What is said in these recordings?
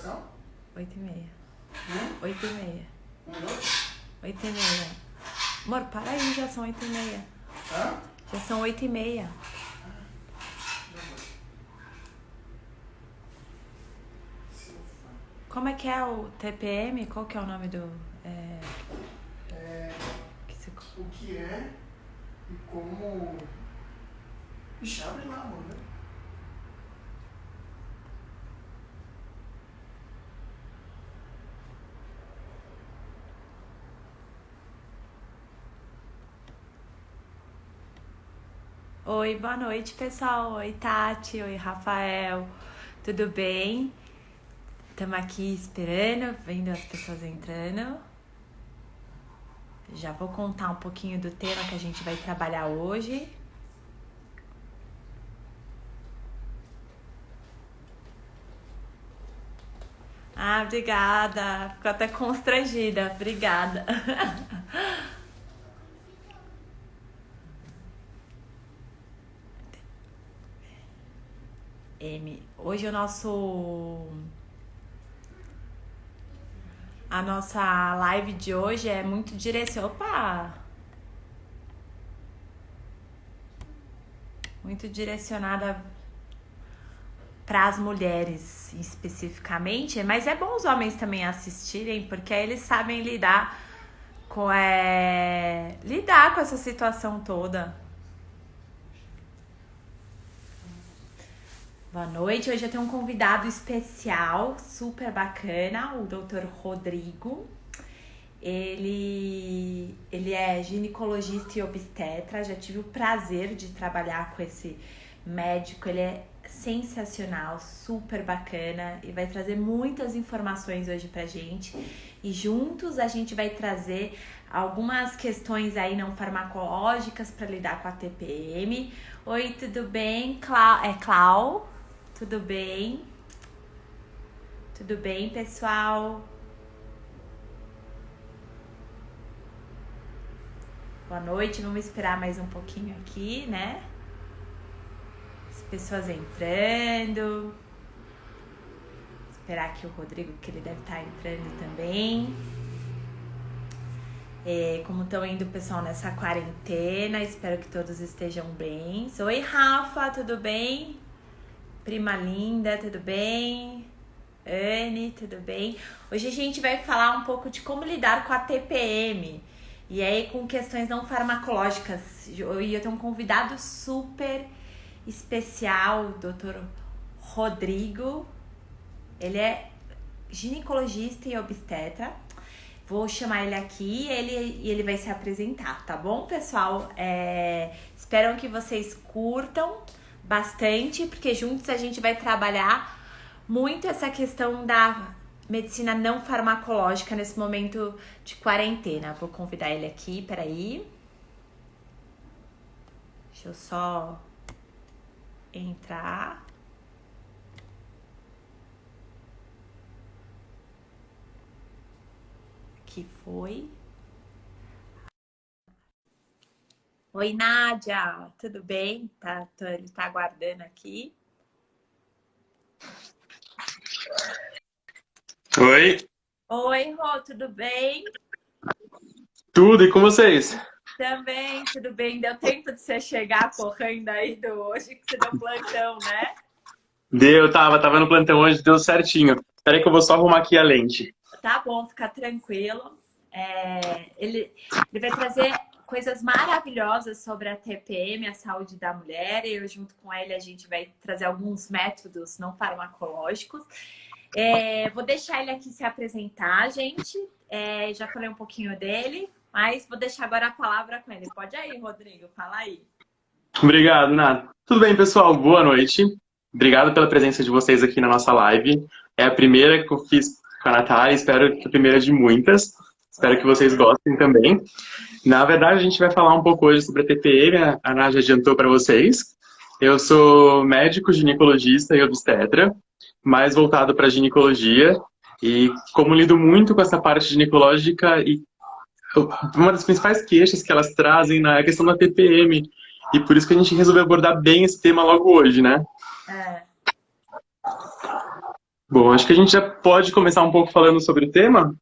ligação? 8h30. Hum? 8h30. 1 minuto? 8h30. Amor, para aí, já são 8h30. Hã? Já são 8h30. Como é que é o TPM? Qual que é o nome do... que você... O que é e como... Ixi, abre lá, amor, né? Oi, boa noite, pessoal. Oi, Tati. Oi, Rafael. Tudo bem? Estamos aqui esperando, vendo as pessoas entrando. Já vou contar um pouquinho do tema que a gente vai trabalhar hoje. Ah, obrigada. Ficou até constrangida. Obrigada. Hoje a nossa live de hoje é muito direcionada. Opa! Muito direcionada para as mulheres especificamente, mas é bom os homens também assistirem, porque aí eles sabem lidar com essa situação toda. Boa noite, hoje eu tenho um convidado especial, super bacana, o Dr. Rodrigo. Ele é ginecologista e obstetra, já tive o prazer de trabalhar com esse médico, ele é sensacional, super bacana e vai trazer muitas informações hoje pra gente. E juntos a gente vai trazer algumas questões aí não farmacológicas para lidar com a TPM. Oi, tudo bem? Clau? Tudo bem? Tudo bem, pessoal? Boa noite, vamos esperar mais um pouquinho aqui, né? As pessoas entrando. Esperar aqui o Rodrigo, que ele deve estar entrando também. Como estão indo o pessoal nessa quarentena, espero que todos estejam bem. Oi, Rafa, tudo bem? Prima linda, tudo bem? Anne, tudo bem? Hoje a gente vai falar um pouco de como lidar com a TPM. E aí com questões não farmacológicas. E eu tenho um convidado super especial, o Dr. Rodrigo. Ele é ginecologista e obstetra. Vou chamar ele aqui e ele vai se apresentar, tá bom, pessoal? Espero que vocês curtam bastante, porque juntos a gente vai trabalhar muito essa questão da medicina não farmacológica nesse momento de quarentena. Vou convidar ele aqui, peraí. Deixa eu só entrar. Aqui foi. Oi, Nádia, tudo bem? Ele tá aguardando aqui. Oi. Oi, Rô, tudo bem? Tudo, e com vocês? Também, tudo bem. Deu tempo de você chegar correndo aí do hoje que você deu plantão, né? Tava no plantão hoje, deu certinho. Peraí que eu vou só arrumar aqui a lente. Tá bom, fica tranquilo. Ele vai trazer coisas maravilhosas sobre a TPM, a saúde da mulher, e eu junto com ele a gente vai trazer alguns métodos não farmacológicos. Vou deixar ele aqui se apresentar, gente. Já falei um pouquinho dele, mas vou deixar agora a palavra com ele. Pode ir, Rodrigo, fala aí. Obrigado, Nath. Tudo bem, pessoal? Boa noite. Obrigado pela presença de vocês aqui na nossa live. É a primeira que eu fiz com a Natália, espero que a primeira de muitas. Espero que vocês gostem também. Na verdade, a gente vai falar um pouco hoje sobre a TPM, a Nath já adiantou para vocês. Eu sou médico, ginecologista e obstetra, mais voltado para ginecologia. E como lido muito com essa parte ginecológica, e uma das principais queixas que elas trazem é a questão da TPM. E por isso que a gente resolveu abordar bem esse tema logo hoje, né? Bom, acho que a gente já pode começar um pouco falando sobre o tema.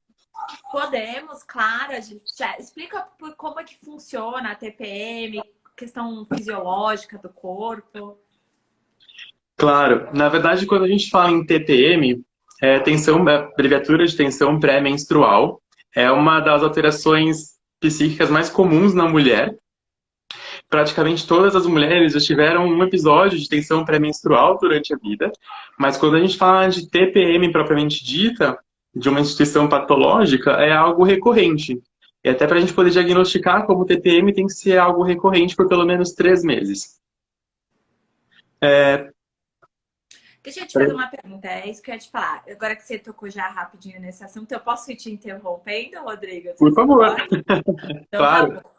Podemos, claro. A gente já explica como é que funciona a TPM, questão fisiológica do corpo. Claro, na verdade, quando a gente fala em TPM, é abreviatura de tensão pré-menstrual, é uma das alterações psíquicas mais comuns na mulher. Praticamente todas as mulheres já tiveram um episódio de tensão pré-menstrual durante a vida, mas quando a gente fala de TPM propriamente dita, de uma instituição patológica, é algo recorrente. E até para a gente poder diagnosticar como TPM tem que ser algo recorrente por pelo menos 3 meses. Deixa eu te fazer uma pergunta, é isso que eu ia te falar. Agora que você tocou já rapidinho nesse assunto, eu posso ir te interrompendo, Rodrigo? Você Por favor. então, tá Claro. bom.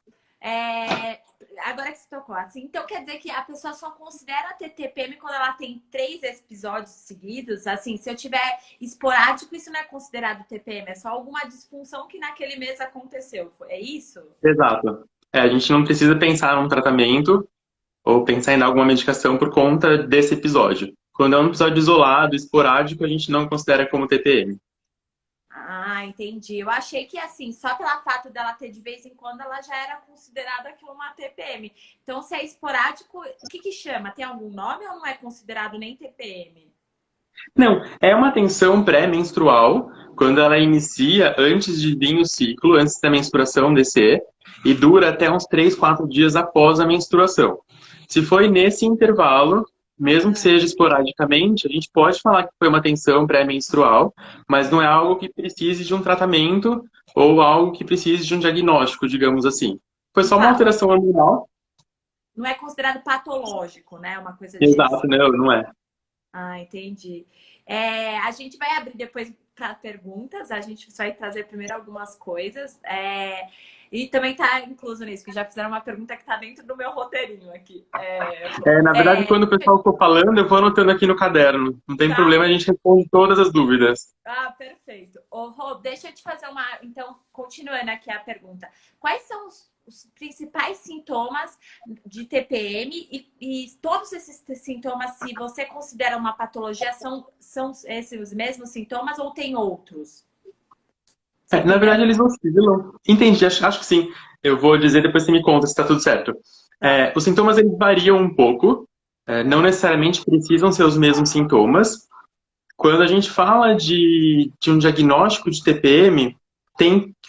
Agora que você tocou, assim, então quer dizer que a pessoa só considera ter TPM quando ela tem 3 episódios seguidos? Assim, se eu tiver esporádico, isso não é considerado TPM, é só alguma disfunção que naquele mês aconteceu. É isso? Exato. A gente não precisa pensar num tratamento ou pensar em alguma medicação por conta desse episódio. Quando é um episódio isolado, esporádico, a gente não considera como TPM. Ah, entendi. Eu achei que, assim, só pelo fato dela ter de vez em quando, ela já era considerada aquilo uma TPM. Então, se é esporádico, o que que chama? Tem algum nome ou não é considerado nem TPM? Não, é uma tensão pré-menstrual, quando ela inicia antes de vir o ciclo, antes da menstruação descer, e dura até uns 3, 4 dias após a menstruação. Se foi nesse intervalo, mesmo que seja esporadicamente, a gente pode falar que foi uma tensão pré-menstrual, mas não é algo que precise de um tratamento ou algo que precise de um diagnóstico, digamos assim. Foi só uma Tá, alteração hormonal. não é considerado patológico, né? Uma coisa de. Exato, não, não é. Ah, entendi. A gente vai abrir depois para perguntas, a gente vai trazer primeiro algumas coisas. E também está incluso nisso, que já fizeram uma pergunta que está dentro do meu roteirinho aqui. Na verdade, quando o pessoal for falando, eu vou anotando aqui no caderno. Não tem Tá. problema, a gente responde todas as dúvidas. Ah, perfeito. Ô, Rô, deixa eu te fazer uma. Então, continuando aqui a pergunta. Quais são os principais sintomas de TPM e todos esses sintomas, se você considera uma patologia, são esses os mesmos sintomas ou tem outros? Você Na verdade, entendeu? eles oscilam. Entendi, acho que sim. Eu vou dizer, depois você me conta se está tudo certo. Tá. Os sintomas, eles variam um pouco. Não necessariamente precisam ser os mesmos sintomas. Quando a gente fala de um diagnóstico de TPM,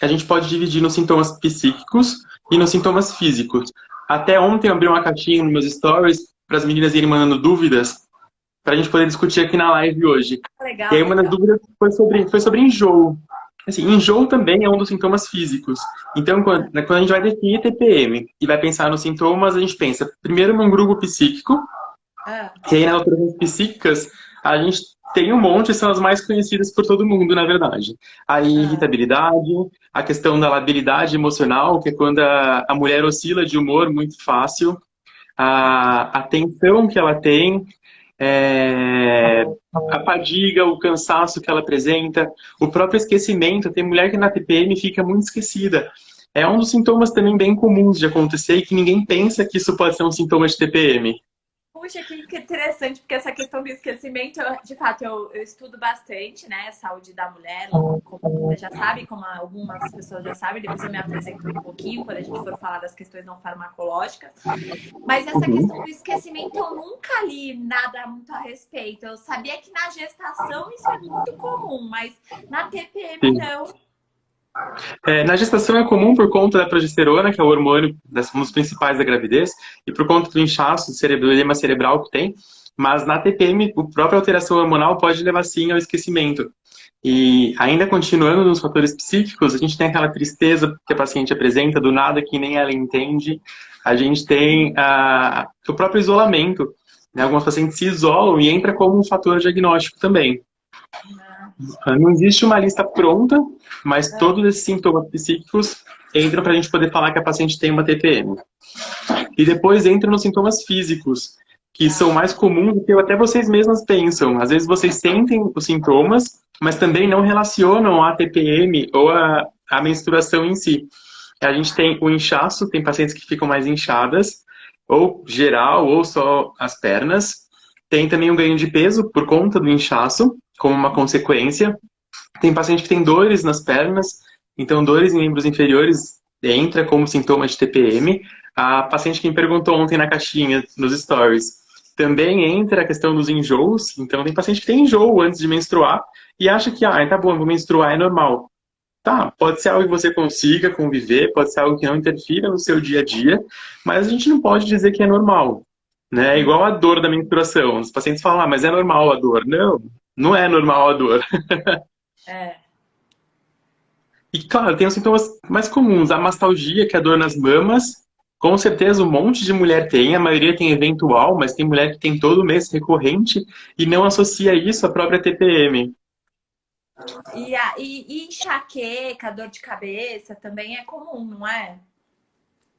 a gente pode dividir nos sintomas psíquicos e nos sintomas físicos. Até ontem eu abri uma caixinha nos meus stories para as meninas irem mandando dúvidas para a gente poder discutir aqui na live hoje. E Legal, aí uma das legal. dúvidas foi sobre enjoo. Assim, enjoo também é um dos sintomas físicos. Então, quando a gente vai definir TPM e vai pensar nos sintomas, a gente pensa primeiro num grupo psíquico, Ah, e aí nas alterações psíquicas, a gente tem um monte, são as mais conhecidas por todo mundo, na verdade. A ah, irritabilidade, a questão da labilidade emocional, que é quando a mulher oscila de humor muito fácil, a tensão que ela tem, é, a fadiga, o cansaço que ela apresenta, o próprio esquecimento. Tem mulher que na TPM fica muito esquecida. É um dos sintomas também bem comuns de acontecer e que ninguém pensa que isso pode ser um sintoma de TPM. puxa, que interessante, porque essa questão do esquecimento, de fato, eu estudo bastante, né? Saúde da mulher, como você já sabe, como algumas pessoas já sabem, depois eu me apresento um pouquinho quando a gente for falar das questões não farmacológicas. Mas essa Uhum. questão do esquecimento eu nunca li nada muito a respeito. Eu sabia que na gestação isso é muito comum, mas na TPM Sim. não. Na gestação é comum por conta da progesterona, que é o hormônio um dos principais da gravidez, e por conta do inchaço, do edema cerebral que tem, mas na TPM, a própria alteração hormonal pode levar sim ao esquecimento. E ainda continuando nos fatores psíquicos, a gente tem aquela tristeza que a paciente apresenta do nada que nem ela entende. A gente tem o próprio isolamento, né? Algumas pacientes se isolam e entra como um fator diagnóstico também. Não existe uma lista pronta, mas todos esses sintomas psíquicos entram para a gente poder falar que a paciente tem uma TPM. E depois entra nos sintomas físicos, que são mais comuns do que até vocês mesmas pensam. Às vezes vocês sentem os sintomas, mas também não relacionam a TPM ou a menstruação em si. A gente tem o inchaço, tem pacientes que ficam mais inchadas, ou geral, ou só as pernas. Tem também o ganho de peso por conta do inchaço. como uma consequência. Tem paciente que tem dores nas pernas, então dores em membros inferiores entra como sintoma de TPM. A paciente que me perguntou ontem na caixinha, nos stories, também entra a questão dos enjoos. Então tem paciente que tem enjoo antes de menstruar e acha que, tá bom, vou menstruar, é normal. Tá, pode ser algo que você consiga conviver, pode ser algo que não interfira no seu dia a dia, mas a gente não pode dizer que é normal, né? É igual a dor da menstruação. Os pacientes falam, mas é normal a dor. Não, não é normal a dor. É. E, claro, tem os sintomas mais comuns. A mastalgia, que é a dor nas mamas. Com certeza, um monte de mulher tem. A maioria tem eventual, mas tem mulher que tem todo mês recorrente e não associa isso à própria TPM. E enxaqueca, dor de cabeça também é comum, não é?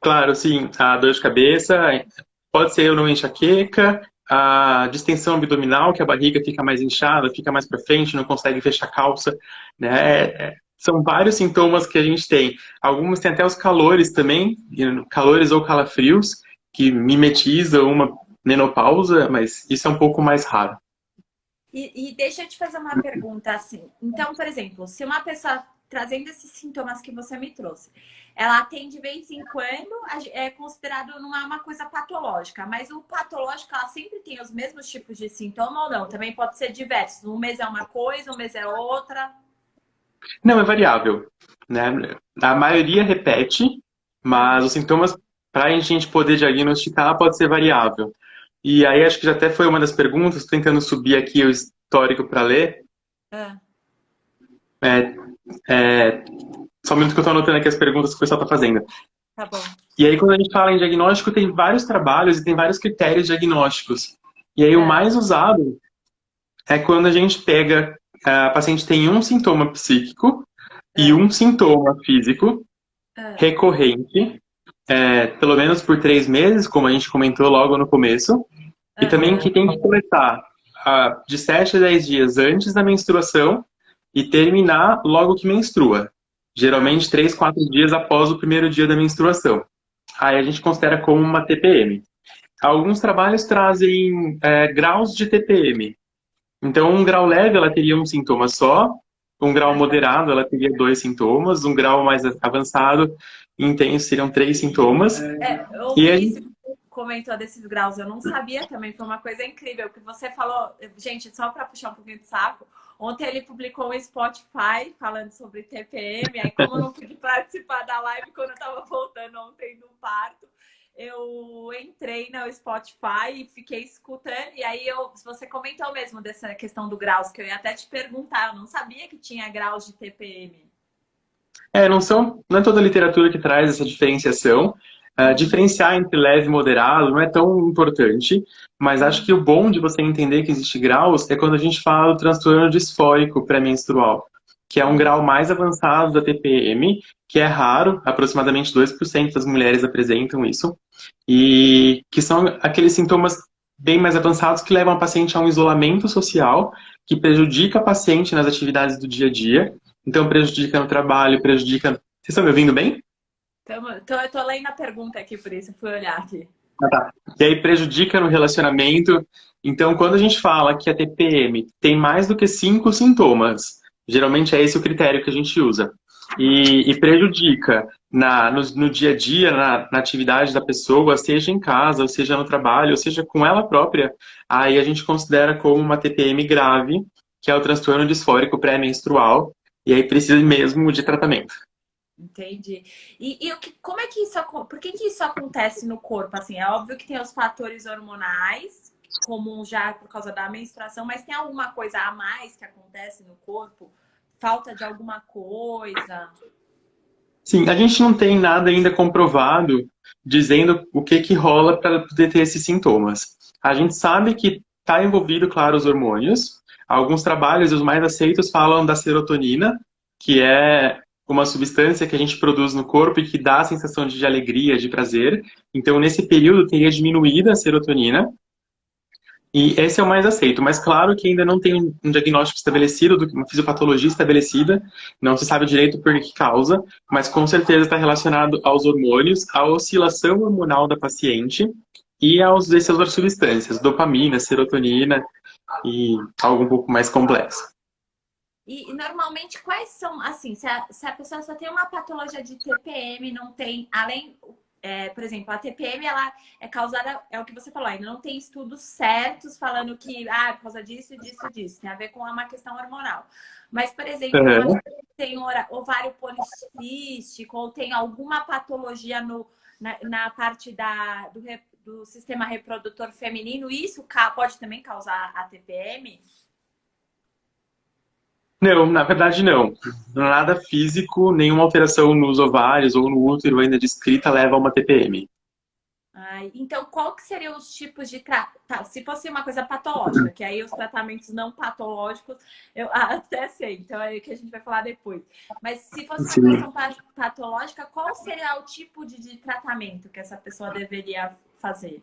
Claro, sim. A dor de cabeça pode ser ou não enxaqueca. A distensão abdominal, que a barriga fica mais inchada, fica mais para frente, não consegue fechar a calça, né? São vários sintomas que a gente tem. Algumas têm até os calores também, calores ou calafrios, que mimetizam uma menopausa, mas isso é um pouco mais raro. E deixa eu te fazer uma pergunta assim. Então, por exemplo, se uma pessoa trazendo esses sintomas que você me trouxe, ela tem de vez em quando, é considerado não é uma coisa patológica, mas o patológico ela sempre tem os mesmos tipos de sintoma ou não? Também pode ser diversos. Um mês é uma coisa, um mês é outra. Não, é variável, né? A maioria repete, mas os sintomas, para a gente poder diagnosticar, pode ser variável. E aí acho que já até foi uma das perguntas, tô tentando subir aqui o histórico para ler. Ah, É, só um minuto que eu estou anotando aqui as perguntas que o pessoal está fazendo. tá bom. E aí quando a gente fala em diagnóstico, tem vários trabalhos e tem vários critérios diagnósticos. E aí o mais usado é quando a gente pega, a paciente tem um sintoma psíquico e um sintoma físico recorrente, pelo menos por 3 meses, como a gente comentou logo no começo, e também que tem que começar de 7 a 10 dias antes da menstruação e terminar logo que menstrua. Geralmente 3, 4 dias após o primeiro dia da menstruação. Aí a gente considera como uma TPM. Alguns trabalhos trazem graus de TPM. Então, um grau leve, ela teria um sintoma só. Um grau moderado, ela teria 2 sintomas. Um grau mais avançado, intenso, seriam 3 sintomas. Eu ouvi isso que você comentou desses graus. Eu não sabia também. Foi uma coisa incrível. Que você falou... Gente, só para puxar um pouquinho de saco. Ontem ele publicou um Spotify falando sobre TPM. Aí, como eu não pude participar da live quando eu estava voltando ontem do parto, eu entrei no Spotify e fiquei escutando. E aí, você comentou mesmo dessa questão do graus, que eu ia até te perguntar. Eu não sabia que tinha graus de TPM. Não é toda a literatura que traz essa diferenciação. Diferenciar entre leve e moderado não é tão importante, mas acho que o bom de você entender que existe graus é quando a gente fala do transtorno disfórico pré-menstrual, que é um grau mais avançado da TPM, que é raro, aproximadamente 2% das mulheres apresentam isso, e que são aqueles sintomas bem mais avançados que levam a paciente a um isolamento social, que prejudica a paciente nas atividades do dia a dia, então prejudica no trabalho, prejudica... Vocês estão me ouvindo bem? Eu tô lendo a pergunta aqui, por isso eu fui olhar aqui. Tá. E aí prejudica no relacionamento. Então, quando a gente fala que a TPM tem mais do que 5 sintomas, geralmente é esse o critério que a gente usa. E prejudica no dia a dia, na atividade da pessoa, seja em casa, ou seja no trabalho, ou seja com ela própria, aí a gente considera como uma TPM grave, que é o transtorno disfórico pré-menstrual, e aí precisa mesmo de tratamento. Entendi. Como é que isso, por que isso acontece no corpo? Assim, é óbvio que tem os fatores hormonais, comuns já por causa da menstruação, mas tem alguma coisa a mais que acontece no corpo? Falta de alguma coisa? Sim, a gente não tem nada ainda comprovado dizendo o que rola para poder ter esses sintomas. A gente sabe que está envolvido, claro, os hormônios. Alguns trabalhos, os mais aceitos, falam da serotonina, que é uma substância que a gente produz no corpo e que dá a sensação de alegria, de prazer. Então, nesse período, teria diminuído a serotonina. E esse é o mais aceito. Mas, claro que ainda não tem um diagnóstico estabelecido, uma fisiopatologia estabelecida. Não se sabe direito por que causa, mas com certeza está relacionado aos hormônios, à oscilação hormonal da paciente e aos dessas outras substâncias, dopamina, serotonina. e algo um pouco mais complexo. E normalmente quais são, assim, se a pessoa só tem uma patologia de TPM, não tem, além, por exemplo, a TPM, ela é causada, é o que você falou, ainda não tem estudos certos falando que, por causa disso, disso, disso, tem a ver com uma questão hormonal. Mas, por exemplo, uma Uhum. pessoa que tem ovário policístico ou tem alguma patologia na parte do sistema reprodutor feminino, isso pode também causar a TPM? Não, na verdade não. Nada físico, nenhuma alteração nos ovários ou no útero ainda descrita leva a uma TPM. Então, qual que seriam os tipos de se fosse uma coisa patológica, que aí os tratamentos não patológicos, eu até sei, então é que a gente vai falar depois. Mas se fosse uma Sim. questão patológica, qual seria o tipo de tratamento que essa pessoa deveria fazer?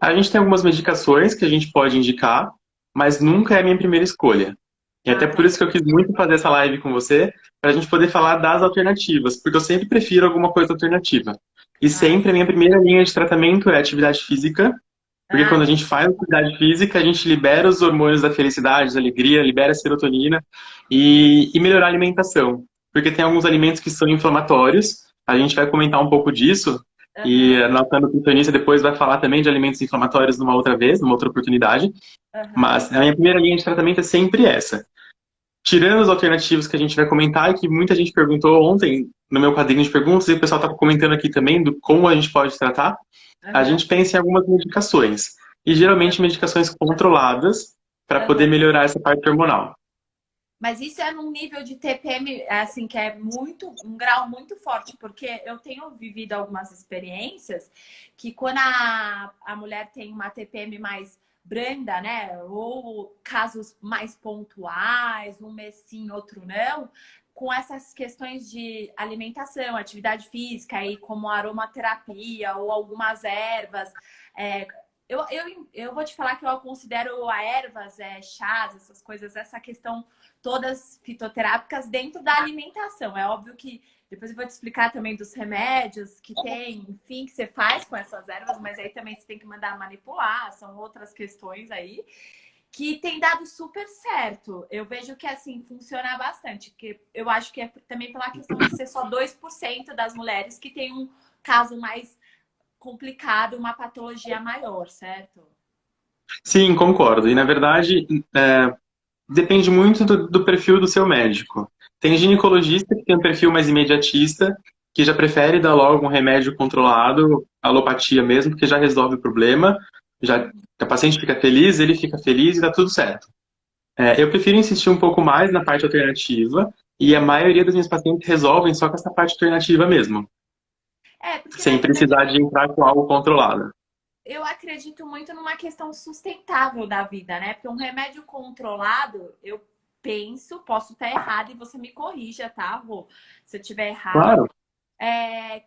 A gente tem algumas medicações que a gente pode indicar, mas nunca é a minha primeira escolha. E até por Tá. isso que eu quis muito fazer essa live com você, para a gente poder falar das alternativas, porque eu sempre prefiro alguma coisa alternativa. E Ah, sempre a minha primeira linha de tratamento é atividade física, porque quando a gente isso. faz atividade física, a gente libera os hormônios da felicidade, da alegria, libera a serotonina e melhorar a alimentação. Porque tem alguns alimentos que são inflamatórios, a gente vai comentar um pouco disso, e Aham, a nossa nutricionista depois vai falar também de alimentos inflamatórios numa outra vez, numa outra oportunidade. aham. Mas a minha primeira linha de tratamento é sempre essa. Tirando os alternativos que a gente vai comentar, e que muita gente perguntou ontem no meu quadrinho de perguntas, e o pessoal está comentando aqui também do como a gente pode tratar, a Aham, gente pensa em algumas medicações. E geralmente medicações controladas para poder aham. melhorar essa parte hormonal. Mas isso é num nível de TPM, assim, que é um grau muito forte, porque eu tenho vivido algumas experiências que quando a mulher tem uma TPM mais branda, né, ou casos mais pontuais, um mês sim, outro não, com essas questões de alimentação, atividade física, aí como aromaterapia ou algumas ervas, é, eu vou te falar que eu considero a ervas, chás, essas coisas, essa questão todas fitoterápicas dentro da alimentação. É óbvio que depois eu vou te explicar também dos remédios que tem, enfim, que você faz com essas ervas, mas aí também você tem que mandar manipular, são outras questões aí que tem dado super certo. Eu vejo que assim funciona bastante, que eu acho que é também pela questão de ser só 2% das mulheres que tem um caso mais complicado, uma patologia maior, certo? Sim, concordo. E na verdade, depende muito do perfil do seu médico. Tem ginecologista que tem um perfil mais imediatista, que já prefere dar logo um remédio controlado, alopatia mesmo, porque já resolve o problema, já a paciente fica feliz, ele fica feliz e dá tudo certo. Eu prefiro insistir um pouco mais na parte alternativa, e a maioria das minhas pacientes resolvem só com essa parte alternativa mesmo, Porque na sem verdade precisar de entrar com algo controlado. eu acredito muito numa questão sustentável da vida, né? Porque um remédio controlado, eu penso, posso estar errado e você me corrija, tá, Rô? Se eu estiver errado, Claro.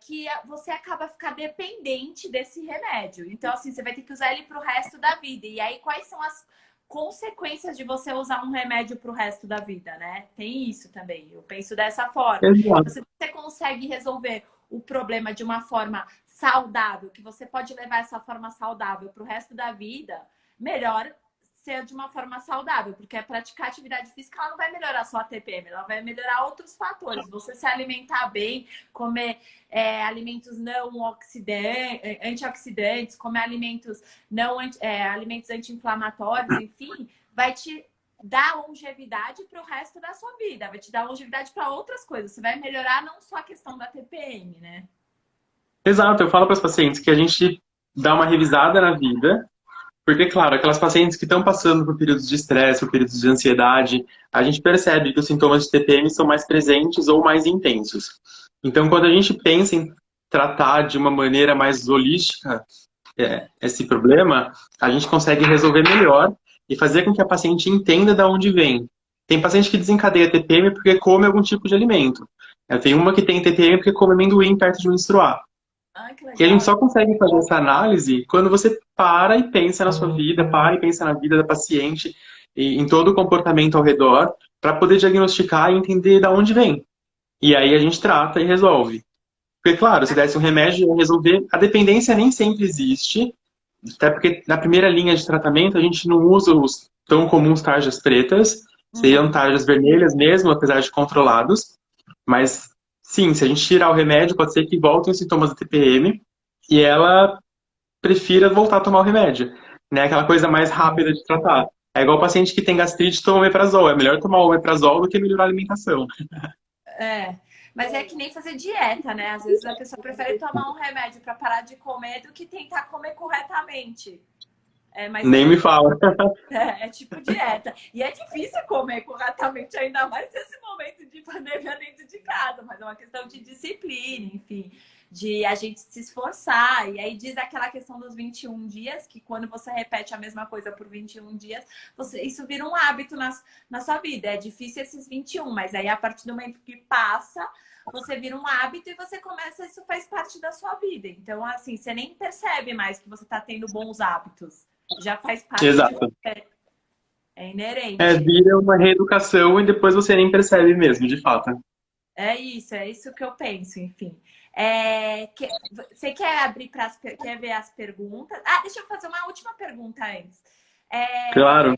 que você acaba ficar dependente desse remédio. Então, assim, você vai ter que usar ele para o resto da vida. E aí, quais são as consequências de você usar um remédio para o resto da vida, né? Tem isso também. Eu penso dessa forma. Então, Exato. se você consegue resolver o problema de uma forma saudável, que você pode levar essa forma saudável para o resto da vida, melhor ser de uma forma saudável, porque praticar atividade física ela não vai melhorar só a TPM, ela vai melhorar outros fatores. Você se alimentar bem, comer alimentos não antioxidantes, comer alimentos não alimentos anti-inflamatórios, enfim, vai te dar longevidade para o resto da sua vida, vai te dar longevidade para outras coisas. Você vai melhorar não só a questão da TPM, né? Exato, eu falo para os pacientes que a gente dá uma revisada na vida, porque, claro, aquelas pacientes que estão passando por períodos de estresse, por períodos de ansiedade, a gente percebe que os sintomas de TPM são mais presentes ou mais intensos. Então, quando a gente pensa em tratar de uma maneira mais holística esse problema, a gente consegue resolver melhor e fazer com que a paciente entenda de onde vem. Tem paciente que desencadeia TPM porque come algum tipo de alimento. Tem uma que tem TPM porque come amendoim perto de menstruar. Ai, que E a gente legal. só consegue fazer essa análise quando você para e pensa na sua vida, para e pensa na vida da paciente, e em todo o comportamento ao redor, para poder diagnosticar e entender de onde vem. E aí a gente trata e resolve. Porque, claro, se desse um remédio, ia resolver. A dependência nem sempre existe, até porque na primeira linha de tratamento a gente não usa os tão comuns tarjas pretas, seriam tarjas vermelhas mesmo, apesar de controlados. Mas sim, se a gente tirar o remédio, pode ser que voltem os sintomas da TPM e ela prefira voltar a tomar o remédio, né? Aquela coisa mais rápida de tratar. É igual o paciente que tem gastrite e toma omeprazol. É melhor tomar o omeprazol do que melhorar a alimentação. É, mas é que nem fazer dieta, né? Às vezes a pessoa prefere tomar um remédio para parar de comer do que tentar comer corretamente. Mas Nem me fala. é tipo dieta. E é difícil comer corretamente, ainda mais nesse momento de pandemia dentro de casa. Mas é uma questão de disciplina, enfim, de a gente se esforçar. E aí diz aquela questão dos 21 dias, que quando você repete a mesma coisa por 21 dias, isso vira um hábito na sua vida. É difícil esses 21, mas aí a partir do momento que passa, você vira um hábito e você começa, isso faz parte da sua vida. Então, assim, você nem percebe mais que você está tendo bons hábitos. Já faz parte. Exato. De você. É inerente. Vira uma reeducação e depois você nem percebe mesmo, de fato. É isso que eu penso, enfim. Você quer abrir quer ver as perguntas? Deixa eu fazer uma última pergunta antes. Claro.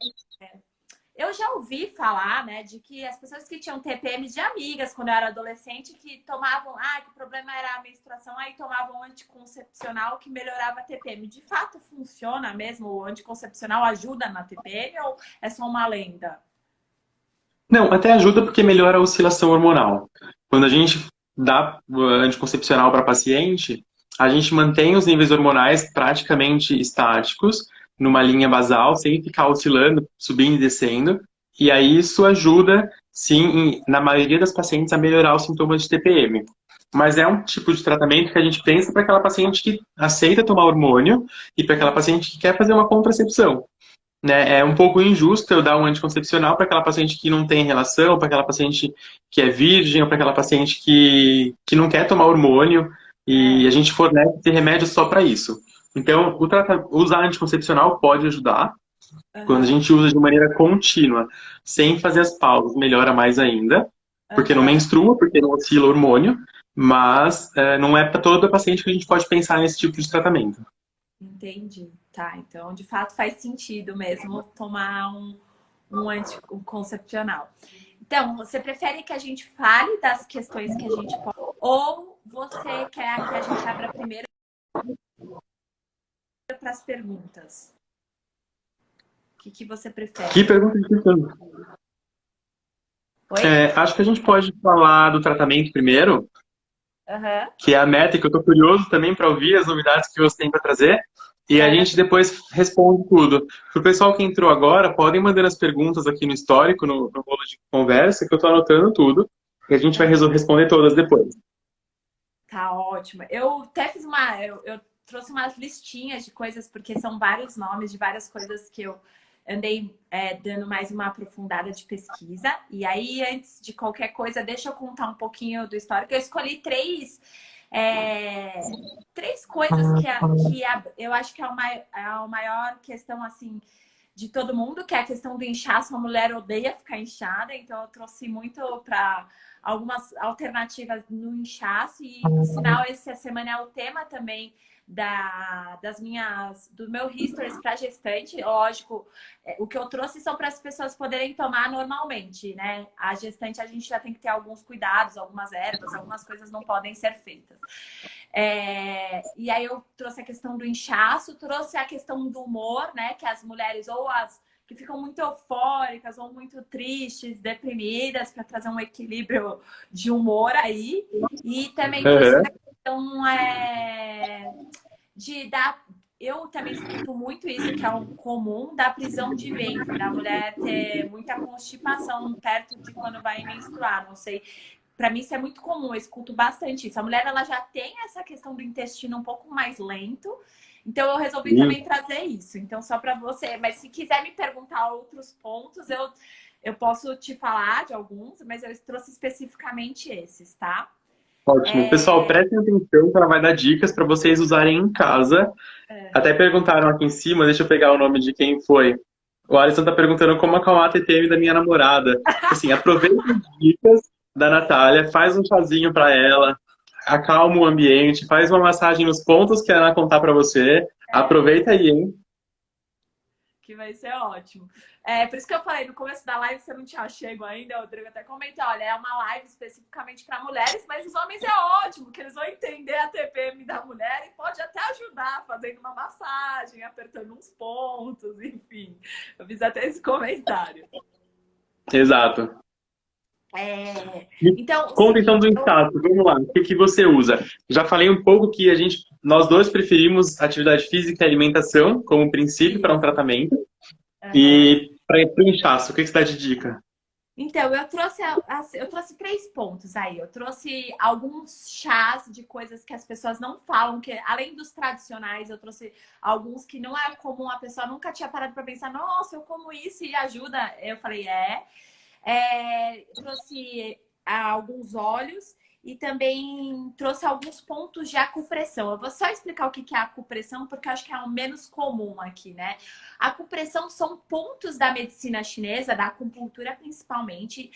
Eu já ouvi falar, né, de que as pessoas que tinham TPM de amigas quando eu era adolescente, que tomavam, que o problema era a menstruação, aí tomavam um anticoncepcional que melhorava a TPM. De fato funciona mesmo? O anticoncepcional ajuda na TPM ou é só uma lenda? Não, até ajuda porque melhora a oscilação hormonal. Quando a gente dá anticoncepcional para paciente, a gente mantém os níveis hormonais praticamente estáticos, numa linha basal, sem ficar oscilando, subindo e descendo. E aí isso ajuda, sim, na maioria das pacientes, a melhorar os sintomas de TPM. Mas é um tipo de tratamento que a gente pensa para aquela paciente que aceita tomar hormônio e para aquela paciente que quer fazer uma contracepção. Né? É um pouco injusto eu dar um anticoncepcional para aquela paciente que não tem relação, para aquela paciente que é virgem, ou para aquela paciente que não quer tomar hormônio, e a gente fornece remédio só para isso. Então, usar anticoncepcional pode ajudar. Quando a gente usa de maneira contínua, sem fazer as pausas, melhora mais ainda. Porque não menstrua, porque não oscila o hormônio. Mas não é para toda paciente que a gente pode pensar nesse tipo de tratamento. Entendi. Tá, então de fato faz sentido mesmo tomar um anticoncepcional. Então, você prefere que a gente fale das questões que a gente pode, ou você quer que a gente abra primeiro para as perguntas? O que você prefere? Que pergunta difícil. Acho que a gente pode falar do tratamento primeiro, que é a meta, que eu tô curioso também para ouvir as novidades que você tem para trazer. E a gente depois responde tudo. Para o pessoal que entrou agora, podem mandar as perguntas aqui no histórico, no rolo de conversa, que eu estou anotando tudo. E a gente vai responder todas depois. Tá ótimo. Eu até fiz eu trouxe umas listinhas de coisas, porque são vários nomes de várias coisas que eu andei dando mais uma aprofundada de pesquisa. E aí, antes de qualquer coisa, deixa eu contar um pouquinho do histórico. Eu escolhi três coisas que eu acho que é a maior questão, assim, de todo mundo, que é a questão do inchaço. Uma mulher odeia ficar inchada, então eu trouxe muito para algumas alternativas no inchaço. E, por sinal, essa semana é o tema também do meu histories para gestante. Lógico, o que eu trouxe são para as pessoas poderem tomar normalmente, né? A gestante, a gente já tem que ter alguns cuidados, algumas ervas, algumas coisas não podem ser feitas. E aí eu trouxe a questão do inchaço, trouxe a questão do humor, né? Que as mulheres ou as que ficam muito eufóricas ou muito tristes, deprimidas, para trazer um equilíbrio de humor aí. E também trouxe a questão eu também escuto muito isso, que é um comum, da prisão de ventre, da mulher ter muita constipação perto de quando vai menstruar, não sei. Para mim isso é muito comum, eu escuto bastante isso. A mulher, ela já tem essa questão do intestino um pouco mais lento, então eu resolvi também trazer isso. Então, só para você, mas se quiser me perguntar outros pontos, eu posso te falar de alguns, mas eu trouxe especificamente esses, tá? Ótimo. Pessoal, prestem atenção que ela vai dar dicas para vocês usarem em casa. Até perguntaram aqui em cima, deixa eu pegar o nome de quem foi. O Alisson tá perguntando como acalmar a TPM da minha namorada. Assim, aproveita as dicas da Natália, faz um chazinho para ela, acalma o ambiente, faz uma massagem nos pontos que ela contar para você. Aproveita aí, hein? Que vai ser ótimo. Por isso que eu falei, no começo da live você não tinha chego ainda, o Rodrigo até comentou, olha, é uma live especificamente para mulheres, mas os homens é ótimo, que eles vão entender a TPM da mulher e pode até ajudar fazendo uma massagem, apertando uns pontos, enfim. Eu fiz até esse comentário. Exato. Então, Conta então do inchaço, vamos lá, o que você usa? Já falei um pouco que nós dois preferimos atividade física e alimentação como princípio para um tratamento. E para o inchaço, o que você dá de dica? Então, eu trouxe 3 pontos aí. Eu trouxe alguns chás de coisas que as pessoas não falam, que além dos tradicionais, eu trouxe alguns que não é comum, a pessoa nunca tinha parado para pensar, nossa, eu como isso e ajuda. Eu falei, trouxe alguns óleos e também trouxe alguns pontos de acupressão. Eu vou só explicar o que é acupressão, porque eu acho que é o menos comum aqui, né? A acupressão são pontos da medicina chinesa, da acupuntura principalmente.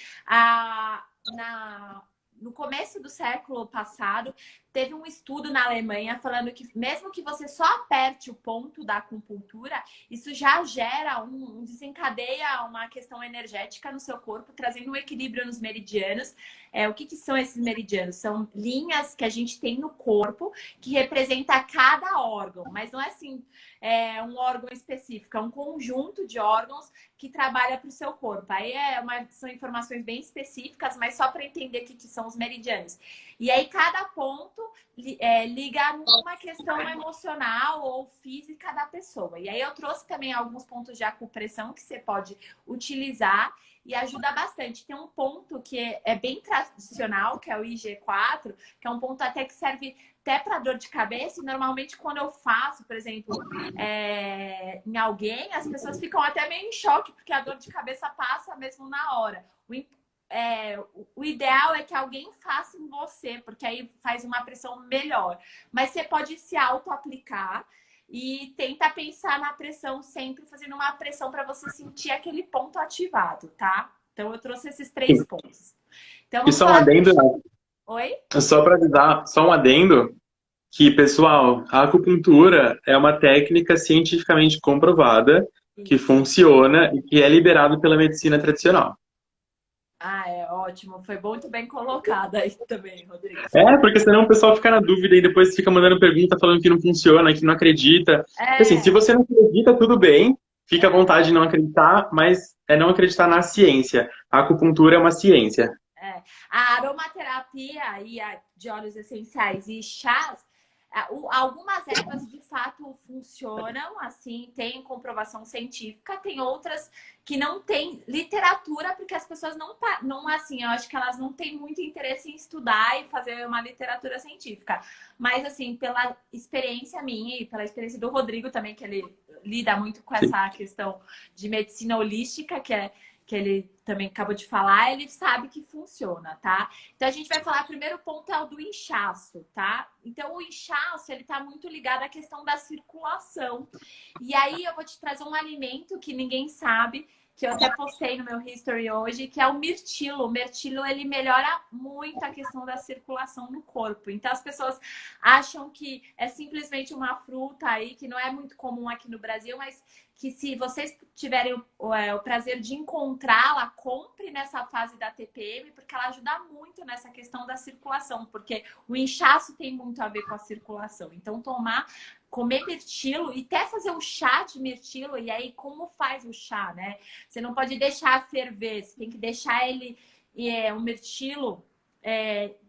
No começo do século passado, teve um estudo na Alemanha falando que mesmo que você só aperte o ponto da acupuntura, isso já gera desencadeia uma questão energética no seu corpo, trazendo um equilíbrio nos meridianos. O que são esses meridianos? São linhas que a gente tem no corpo que representa cada órgão, mas não é assim um órgão específico, é um conjunto de órgãos que trabalha para o seu corpo. Aí são informações bem específicas, mas só para entender o que são os meridianos. E aí cada ponto liga numa questão emocional ou física da pessoa. E aí eu trouxe também alguns pontos de acupressão que você pode utilizar e ajuda bastante. Tem um ponto que é bem tradicional, que é o IG4, que é um ponto até que serve até para dor de cabeça. E normalmente quando eu faço, por exemplo, em alguém, as pessoas ficam até meio em choque, porque a dor de cabeça passa mesmo na hora. O ideal é que alguém faça em você, porque aí faz uma pressão melhor. Mas você pode se auto-aplicar e tenta pensar na pressão, sempre fazendo uma pressão para você sentir aquele ponto ativado, tá? Então eu trouxe esses 3 pontos. Então, e só um adendo, Oi? só para avisar, só um adendo, que, pessoal, a acupuntura é uma técnica cientificamente comprovada, que funciona e que é liberado pela medicina tradicional. Ótimo. Foi muito bem colocada aí também, Rodrigo. Porque senão o pessoal fica na dúvida e depois fica mandando pergunta falando que não funciona, que não acredita. Assim, se você não acredita, tudo bem, fica à vontade de não acreditar, mas é não acreditar na ciência. A acupuntura é uma ciência. A aromaterapia e de óleos essenciais e chás, algumas ervas de fato funcionam, assim, tem comprovação científica, tem outras que não tem literatura, porque as pessoas não assim, eu acho que elas não têm muito interesse em estudar e fazer uma literatura científica. Mas, assim, pela experiência minha e pela experiência do Rodrigo também, que ele lida muito com essa questão de medicina holística, que ele também acabou de falar, ele sabe que funciona, tá? Então, a gente vai falar, primeiro ponto é o do inchaço, tá? Então, o inchaço, ele tá muito ligado à questão da circulação. E aí, eu vou te trazer um alimento que ninguém sabe, que eu até postei no meu history hoje, que é o mirtilo. O mirtilo, ele melhora muito a questão da circulação no corpo. Então, as pessoas acham que é simplesmente uma fruta aí, que não é muito comum aqui no Brasil, mas que se vocês tiverem o prazer de encontrá-la, compre nessa fase da TPM, porque ela ajuda muito nessa questão da circulação, porque o inchaço tem muito a ver com a circulação. Então, comer mirtilo e até fazer um chá de mirtilo. E aí, como faz o chá, né? Você não pode deixar ferver, você tem que deixar ele, o mirtilo,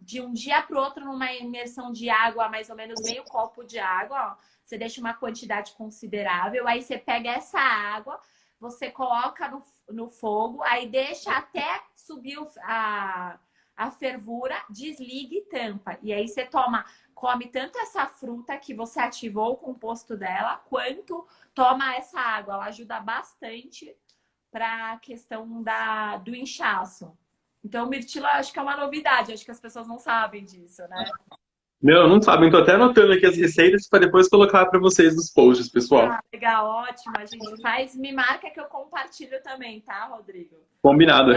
de um dia para o outro numa imersão de água, mais ou menos meio copo de água, ó. Você deixa uma quantidade considerável, aí você pega essa água, você coloca no fogo, aí deixa até subir a fervura, desliga e tampa. E aí você come tanto essa fruta que você ativou o composto dela, quanto toma essa água. Ela ajuda bastante para a questão do inchaço. Então, o mirtilo eu acho que é uma novidade, acho que as pessoas não sabem disso, né? Não sabem, tô até anotando aqui as receitas para depois colocar para vocês nos posts, pessoal. Legal, ótimo. A gente faz, me marca que eu compartilho também, tá, Rodrigo? Combinado.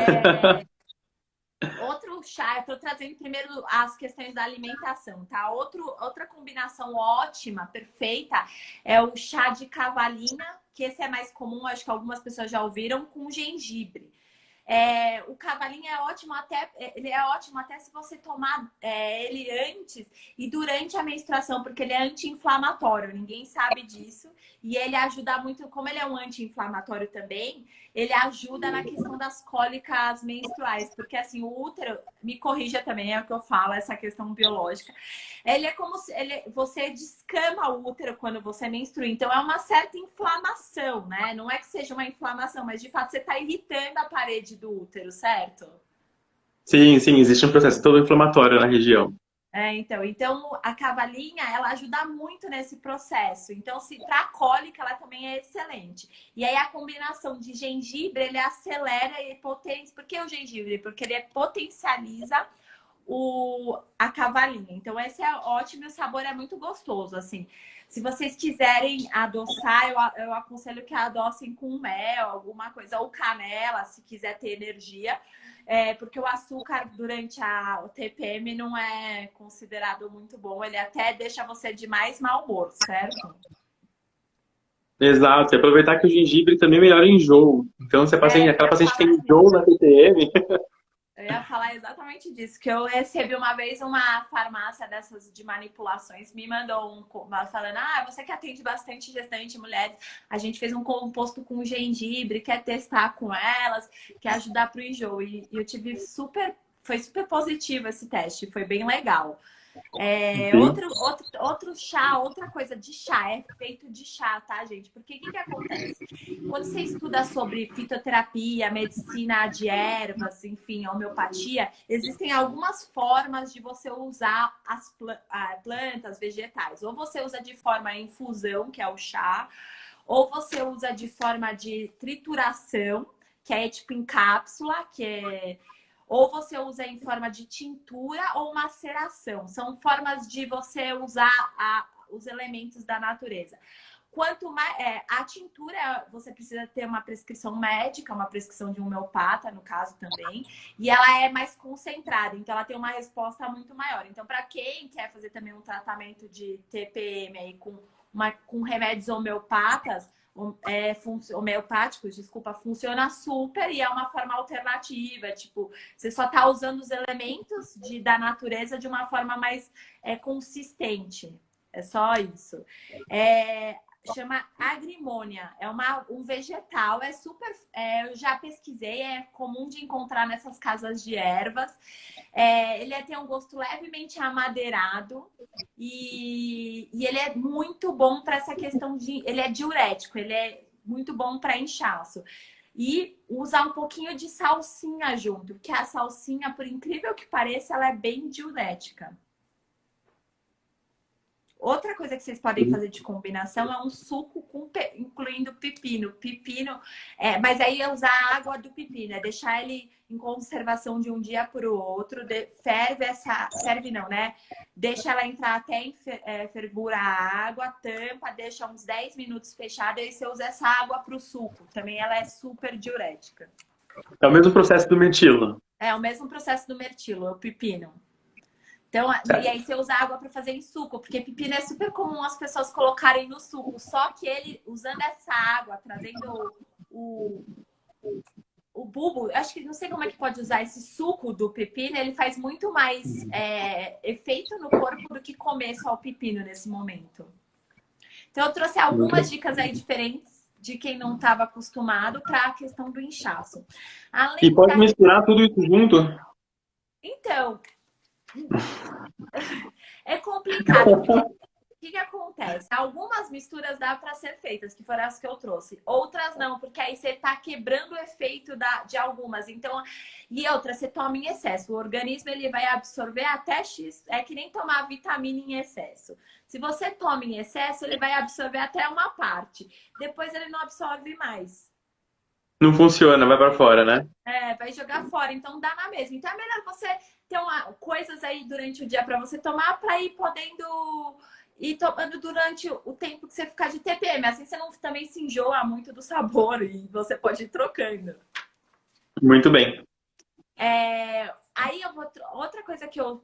outro chá, eu tô trazendo primeiro as questões da alimentação, tá? Outra combinação ótima, perfeita, é o chá de cavalinha, que esse é mais comum, acho que algumas pessoas já ouviram, com gengibre. O cavalinho ele é ótimo até se você tomar ele antes e durante a menstruação, porque ele é anti-inflamatório, ninguém sabe disso. E ele ajuda muito, como ele é um anti-inflamatório também, ele ajuda na questão das cólicas menstruais, porque assim, o útero, me corrija também, é o que eu falo, essa questão biológica. Ele é como se você descama o útero quando você menstrua, então é uma certa inflamação, né? Não é que seja uma inflamação, mas de fato você está irritando a parede do útero, certo? Sim, sim, existe um processo todo inflamatório na região. Então a cavalinha, ela ajuda muito nesse processo. Então, se para cólica, ela também é excelente. E aí a combinação de gengibre, ele acelera e potencia. Por que o gengibre? Porque ele potencializa a cavalinha. Então, esse é ótimo e o sabor é muito gostoso, assim. Se vocês quiserem adoçar, eu aconselho que adoçem com mel, alguma coisa, ou canela, se quiser ter energia. Porque o açúcar durante o TPM não é considerado muito bom. Ele até deixa você de mais mau humor, certo? Exato, e aproveitar que o gengibre também melhora enjoo. Então, se aquela paciente que tem enjoo na TPM. Eu ia falar exatamente disso, que eu recebi uma vez uma farmácia dessas de manipulações, me mandou falando, você que atende bastante gestante mulheres, a gente fez um composto com gengibre, quer testar com elas, quer ajudar pro enjoo. E eu tive foi super positivo esse teste, foi bem legal. Outro chá, outra coisa de chá, é feito de chá, tá, gente? Porque o que acontece? Quando você estuda sobre fitoterapia, medicina de ervas, enfim, homeopatia, existem algumas formas de você usar as plantas, vegetais. Ou você usa de forma infusão, que é o chá, ou você usa de forma de trituração, que é tipo em cápsula, ou você usa em forma de tintura ou maceração. São formas de você usar os elementos da natureza. Quanto mais a tintura, você precisa ter uma prescrição médica, uma prescrição de um homeopata, no caso também, e ela é mais concentrada, então ela tem uma resposta muito maior. Então, para quem quer fazer também um tratamento de TPM aí com remédios homeopáticos, funciona super e é uma forma alternativa. Tipo, você só tá usando os elementos da natureza de uma forma mais consistente. É só isso. Chama agrimônia. É um vegetal. É super. Eu já pesquisei. É comum de encontrar nessas casas de ervas. Ele tem um gosto levemente amadeirado. E ele é muito bom para essa questão de. Ele é diurético. Ele é muito bom para inchaço. E usar um pouquinho de salsinha junto. Porque a salsinha, por incrível que pareça, ela é bem diurética. Outra coisa que vocês podem fazer de combinação é um suco incluindo pepino. Mas aí é usar a água do pepino, deixar ele em conservação de um dia para o outro. Ferve não, né? Deixa ela entrar até em fervura a água, tampa, deixa uns 10 minutos fechada e aí você usa essa água para o suco. Também ela é super diurética. É o mesmo processo do mirtilo. É o mesmo processo do mirtilo, o pepino. Então, e aí você usa água para fazer em suco, porque pepino é super comum as pessoas colocarem no suco. Só que ele, usando essa água, trazendo o bulbo, acho que não sei como é que pode usar esse suco do pepino, ele faz muito mais efeito no corpo do que comer só o pepino nesse momento. Então, eu trouxe algumas dicas aí diferentes de quem não estava acostumado para a questão do inchaço. E pode misturar tudo isso junto? Então, é complicado, porque o que acontece? Algumas misturas dá para ser feitas, que foram as que eu trouxe. Outras não, porque aí você está quebrando o efeito de algumas. Então, e outra, você toma em excesso. O organismo ele vai absorver até X. É que nem tomar vitamina em excesso. Se você toma em excesso, ele vai absorver até uma parte. Depois ele não absorve mais. Não funciona, vai para fora, né? Vai jogar fora. Então dá na mesma. Então é melhor você ter coisas aí durante o dia para você tomar, para ir podendo ir tomando durante o tempo que você ficar de TPM. Assim você não também se enjoa muito do sabor e você pode ir trocando. Muito bem. Aí outra coisa que eu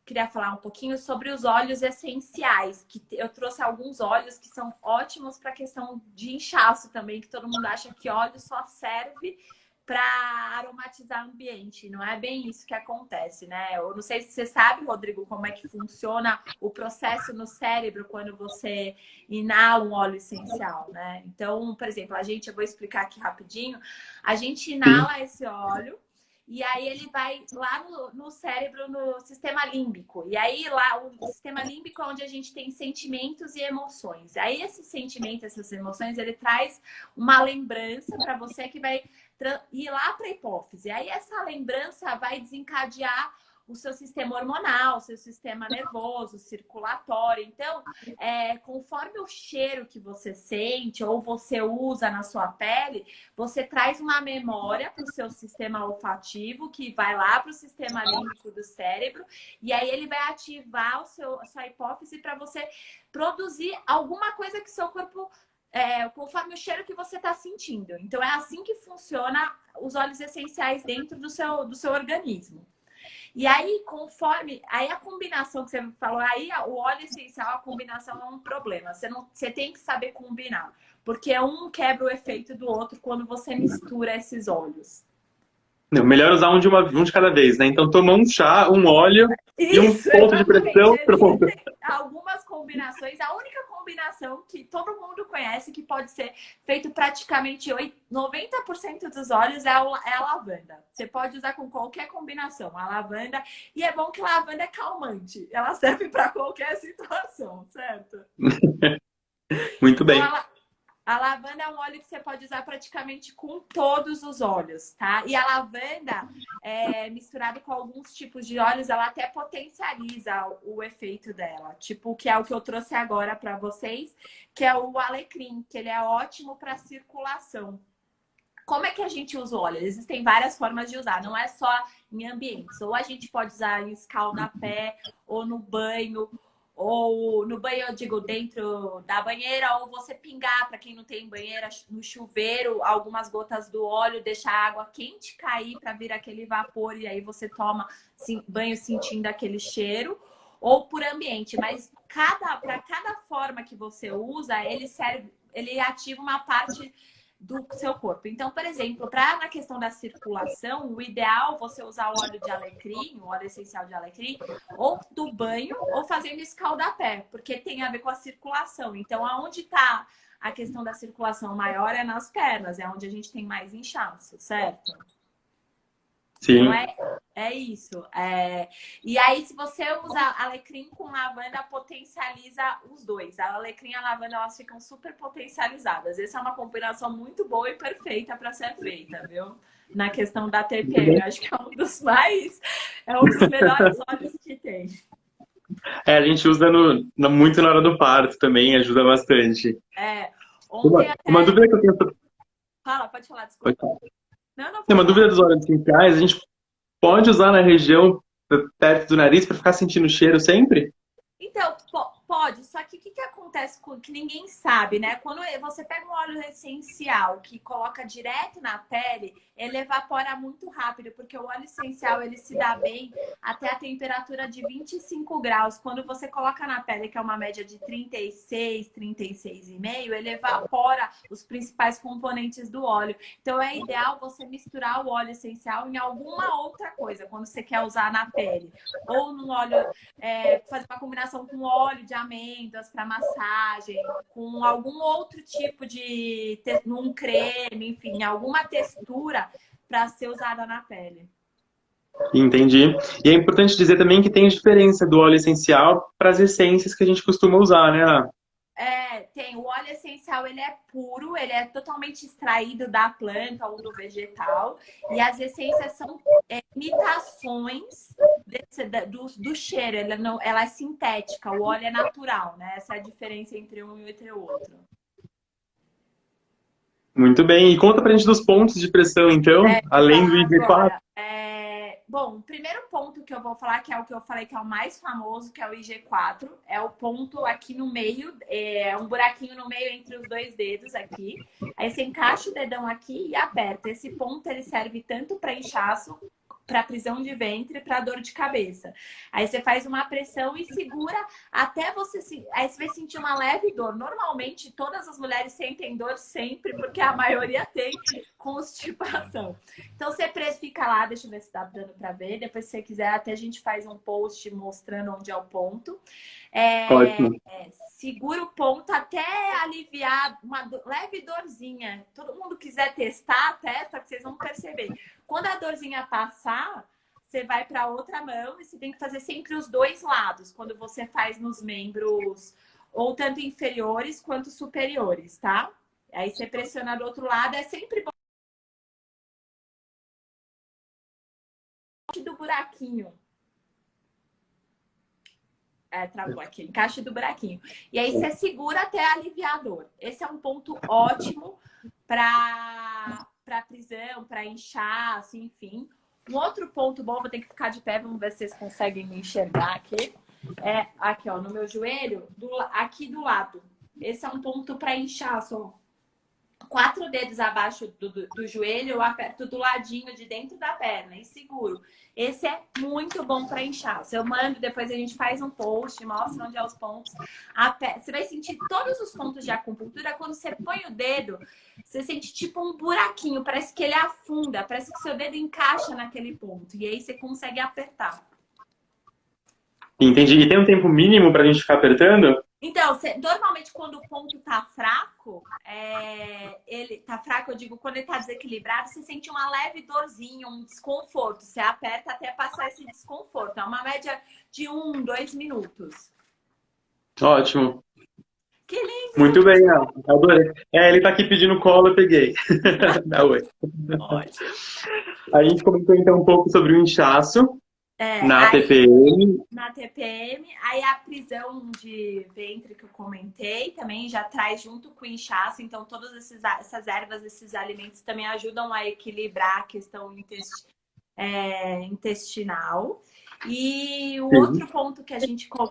queria falar um pouquinho sobre os óleos essenciais, que eu trouxe alguns óleos que são ótimos para a questão de inchaço também, que todo mundo acha que óleo só serve para aromatizar o ambiente. Não é bem isso que acontece, né? Eu não sei se você sabe, Rodrigo, como é que funciona o processo no cérebro quando você inala um óleo essencial, né? Então, por exemplo, eu vou explicar aqui rapidinho, a gente inala esse óleo, e aí ele vai lá no cérebro, no sistema límbico. E aí lá o sistema límbico é onde a gente tem sentimentos e emoções. Aí esses sentimentos, essas emoções, ele traz uma lembrança para você que vai ir lá para a hipófise. Aí essa lembrança vai desencadear o seu sistema hormonal, o seu sistema nervoso, circulatório. Então, conforme o cheiro que você sente ou você usa na sua pele, você traz uma memória para o seu sistema olfativo, que vai lá para o sistema límbico do cérebro, e aí ele vai ativar a sua hipófise para você produzir alguma coisa que seu corpo conforme o cheiro que você está sentindo. Então, é assim que funciona os óleos essenciais dentro do seu organismo. E aí, aí a combinação que você falou, aí o óleo essencial, a combinação é um problema. Você tem que saber combinar, porque um quebra o efeito do outro quando você mistura esses óleos. Não, melhor usar um de cada vez, né? Então toma um chá, um óleo e um Isso, ponto de pressão, pronto. existem algumas combinações. A única combinação que todo mundo conhece, que pode ser feito praticamente 90% dos óleos, é a lavanda. Você pode usar com qualquer combinação, a lavanda. E é bom que lavanda é calmante. Ela serve para qualquer situação, certo? Muito bem. Então, a lavanda é um óleo que você pode usar praticamente com todos os óleos, tá? E a lavanda, misturada com alguns tipos de óleos, ela até potencializa o efeito dela. Tipo, que é o que eu trouxe agora para vocês, que é o alecrim, que ele é ótimo para circulação. Como é que a gente usa o óleo? Existem várias formas de usar, não é só em ambientes. Ou a gente pode usar em escaldapé, ou no banho, ou no banho, eu digo, dentro da banheira, ou você pingar, para quem não tem banheira, no chuveiro, algumas gotas do óleo, deixar a água quente cair para vir aquele vapor e aí você toma banho sentindo aquele cheiro, ou por ambiente. Mas para cada forma que você usa, ele ativa uma parte do seu corpo. Então, por exemplo, na questão da circulação, o ideal é você usar o óleo de alecrim, o óleo essencial de alecrim, ou do banho, ou fazendo escaldapé, porque tem a ver com a circulação. Então, aonde está a questão da circulação maior é nas pernas, é onde a gente tem mais inchaço, certo? Sim. Então, é isso. E aí, se você usar alecrim com lavanda, potencializa os dois. A alecrim e a lavanda, elas ficam super potencializadas. Essa é uma combinação muito boa e perfeita para ser feita, viu? Na questão da TPM. Acho que é um dos melhores óleos que tem. A gente usa muito na hora do parto também, ajuda bastante. Uma dúvida que eu tenho... Pode falar, desculpa. Tem uma dúvida dos óleos essenciais, a gente pode usar na região perto do nariz para ficar sentindo o cheiro sempre? Então, pode, só que o que acontece que ninguém sabe, né? Quando você pega um óleo essencial que coloca direto na pele, ele evapora muito rápido, porque o óleo essencial ele se dá bem até a temperatura de 25 graus. Quando você coloca na pele, que é uma média de 36, 36,5, ele evapora os principais componentes do óleo. Então é ideal você misturar o óleo essencial em alguma outra coisa, quando você quer usar na pele. Ou no óleo, fazer uma combinação com óleo de amêndoas para massagem, com algum outro tipo de um creme, enfim, alguma textura para ser usada na pele. Entendi. E é importante dizer também que tem diferença do óleo essencial para as essências que a gente costuma usar, né, Ana? Tem. O óleo essencial, ele é puro, ele é totalmente extraído da planta ou do vegetal. E as essências são imitações do cheiro. Ela é sintética, o óleo é natural, né? Essa é a diferença entre um e entre o outro. Muito bem. E conta pra gente dos pontos de pressão, então, além do IG4. Bom, o primeiro ponto que eu vou falar, que é o que eu falei que é o mais famoso, que é o IG4, é o ponto aqui no meio, um buraquinho no meio entre os dois dedos aqui. Aí você encaixa o dedão aqui e aperta. Esse ponto ele serve tanto para inchaço para prisão de ventre, para dor de cabeça. Aí você faz uma pressão e segura até você aí você vai sentir uma leve dor. Normalmente todas as mulheres sentem dor sempre, porque a maioria tem constipação. Então você fica lá, deixa eu ver se tá dando para ver. Depois, se você quiser, até a gente faz um post mostrando onde é o ponto. Ótimo. Segura o ponto até aliviar uma leve dorzinha. Todo mundo quiser testar, testa, que vocês vão perceber. Quando a dorzinha passar, você vai para outra mão e você tem que fazer sempre os dois lados, quando você faz nos membros, ou tanto inferiores quanto superiores, tá? Aí você pressiona do outro lado, é sempre bom do buraquinho. Travou aqui, encaixe do buraquinho. E aí você segura até aliviar a dor. Esse é um ponto ótimo para prisão, para inchaço, enfim. Um outro ponto bom, vou ter que ficar de pé, vamos ver se vocês conseguem me enxergar aqui. Aqui, ó, no meu joelho, aqui do lado. Esse é um ponto para inchaço, ó. 4 dedos abaixo do joelho, eu aperto do ladinho de dentro da perna e seguro. Esse é muito bom para inchaço. Eu mando, depois a gente faz um post, mostra onde é os pontos. Você vai sentir todos os pontos de acupuntura. Quando você põe o dedo, você sente tipo um buraquinho, parece que ele afunda, parece que seu dedo encaixa naquele ponto. E aí você consegue apertar. Entendi. E tem um tempo mínimo para a gente ficar apertando? Então, normalmente quando o ponto tá fraco, ele tá fraco, eu digo, quando ele tá desequilibrado, você sente uma leve dorzinha, um desconforto. Você aperta até passar esse desconforto. É uma média de 1, 2 minutos. Ótimo. Que lindo! Muito bem, adorei. Ele tá aqui pedindo colo, eu peguei. Dá oi. Ótimo. A gente comentou então um pouco sobre o inchaço. Na aí, TPM. Na TPM, aí a prisão de ventre que eu comentei também já traz junto com o inchaço, então todas essas ervas, esses alimentos também ajudam a equilibrar a questão intestinal. E o outro ponto que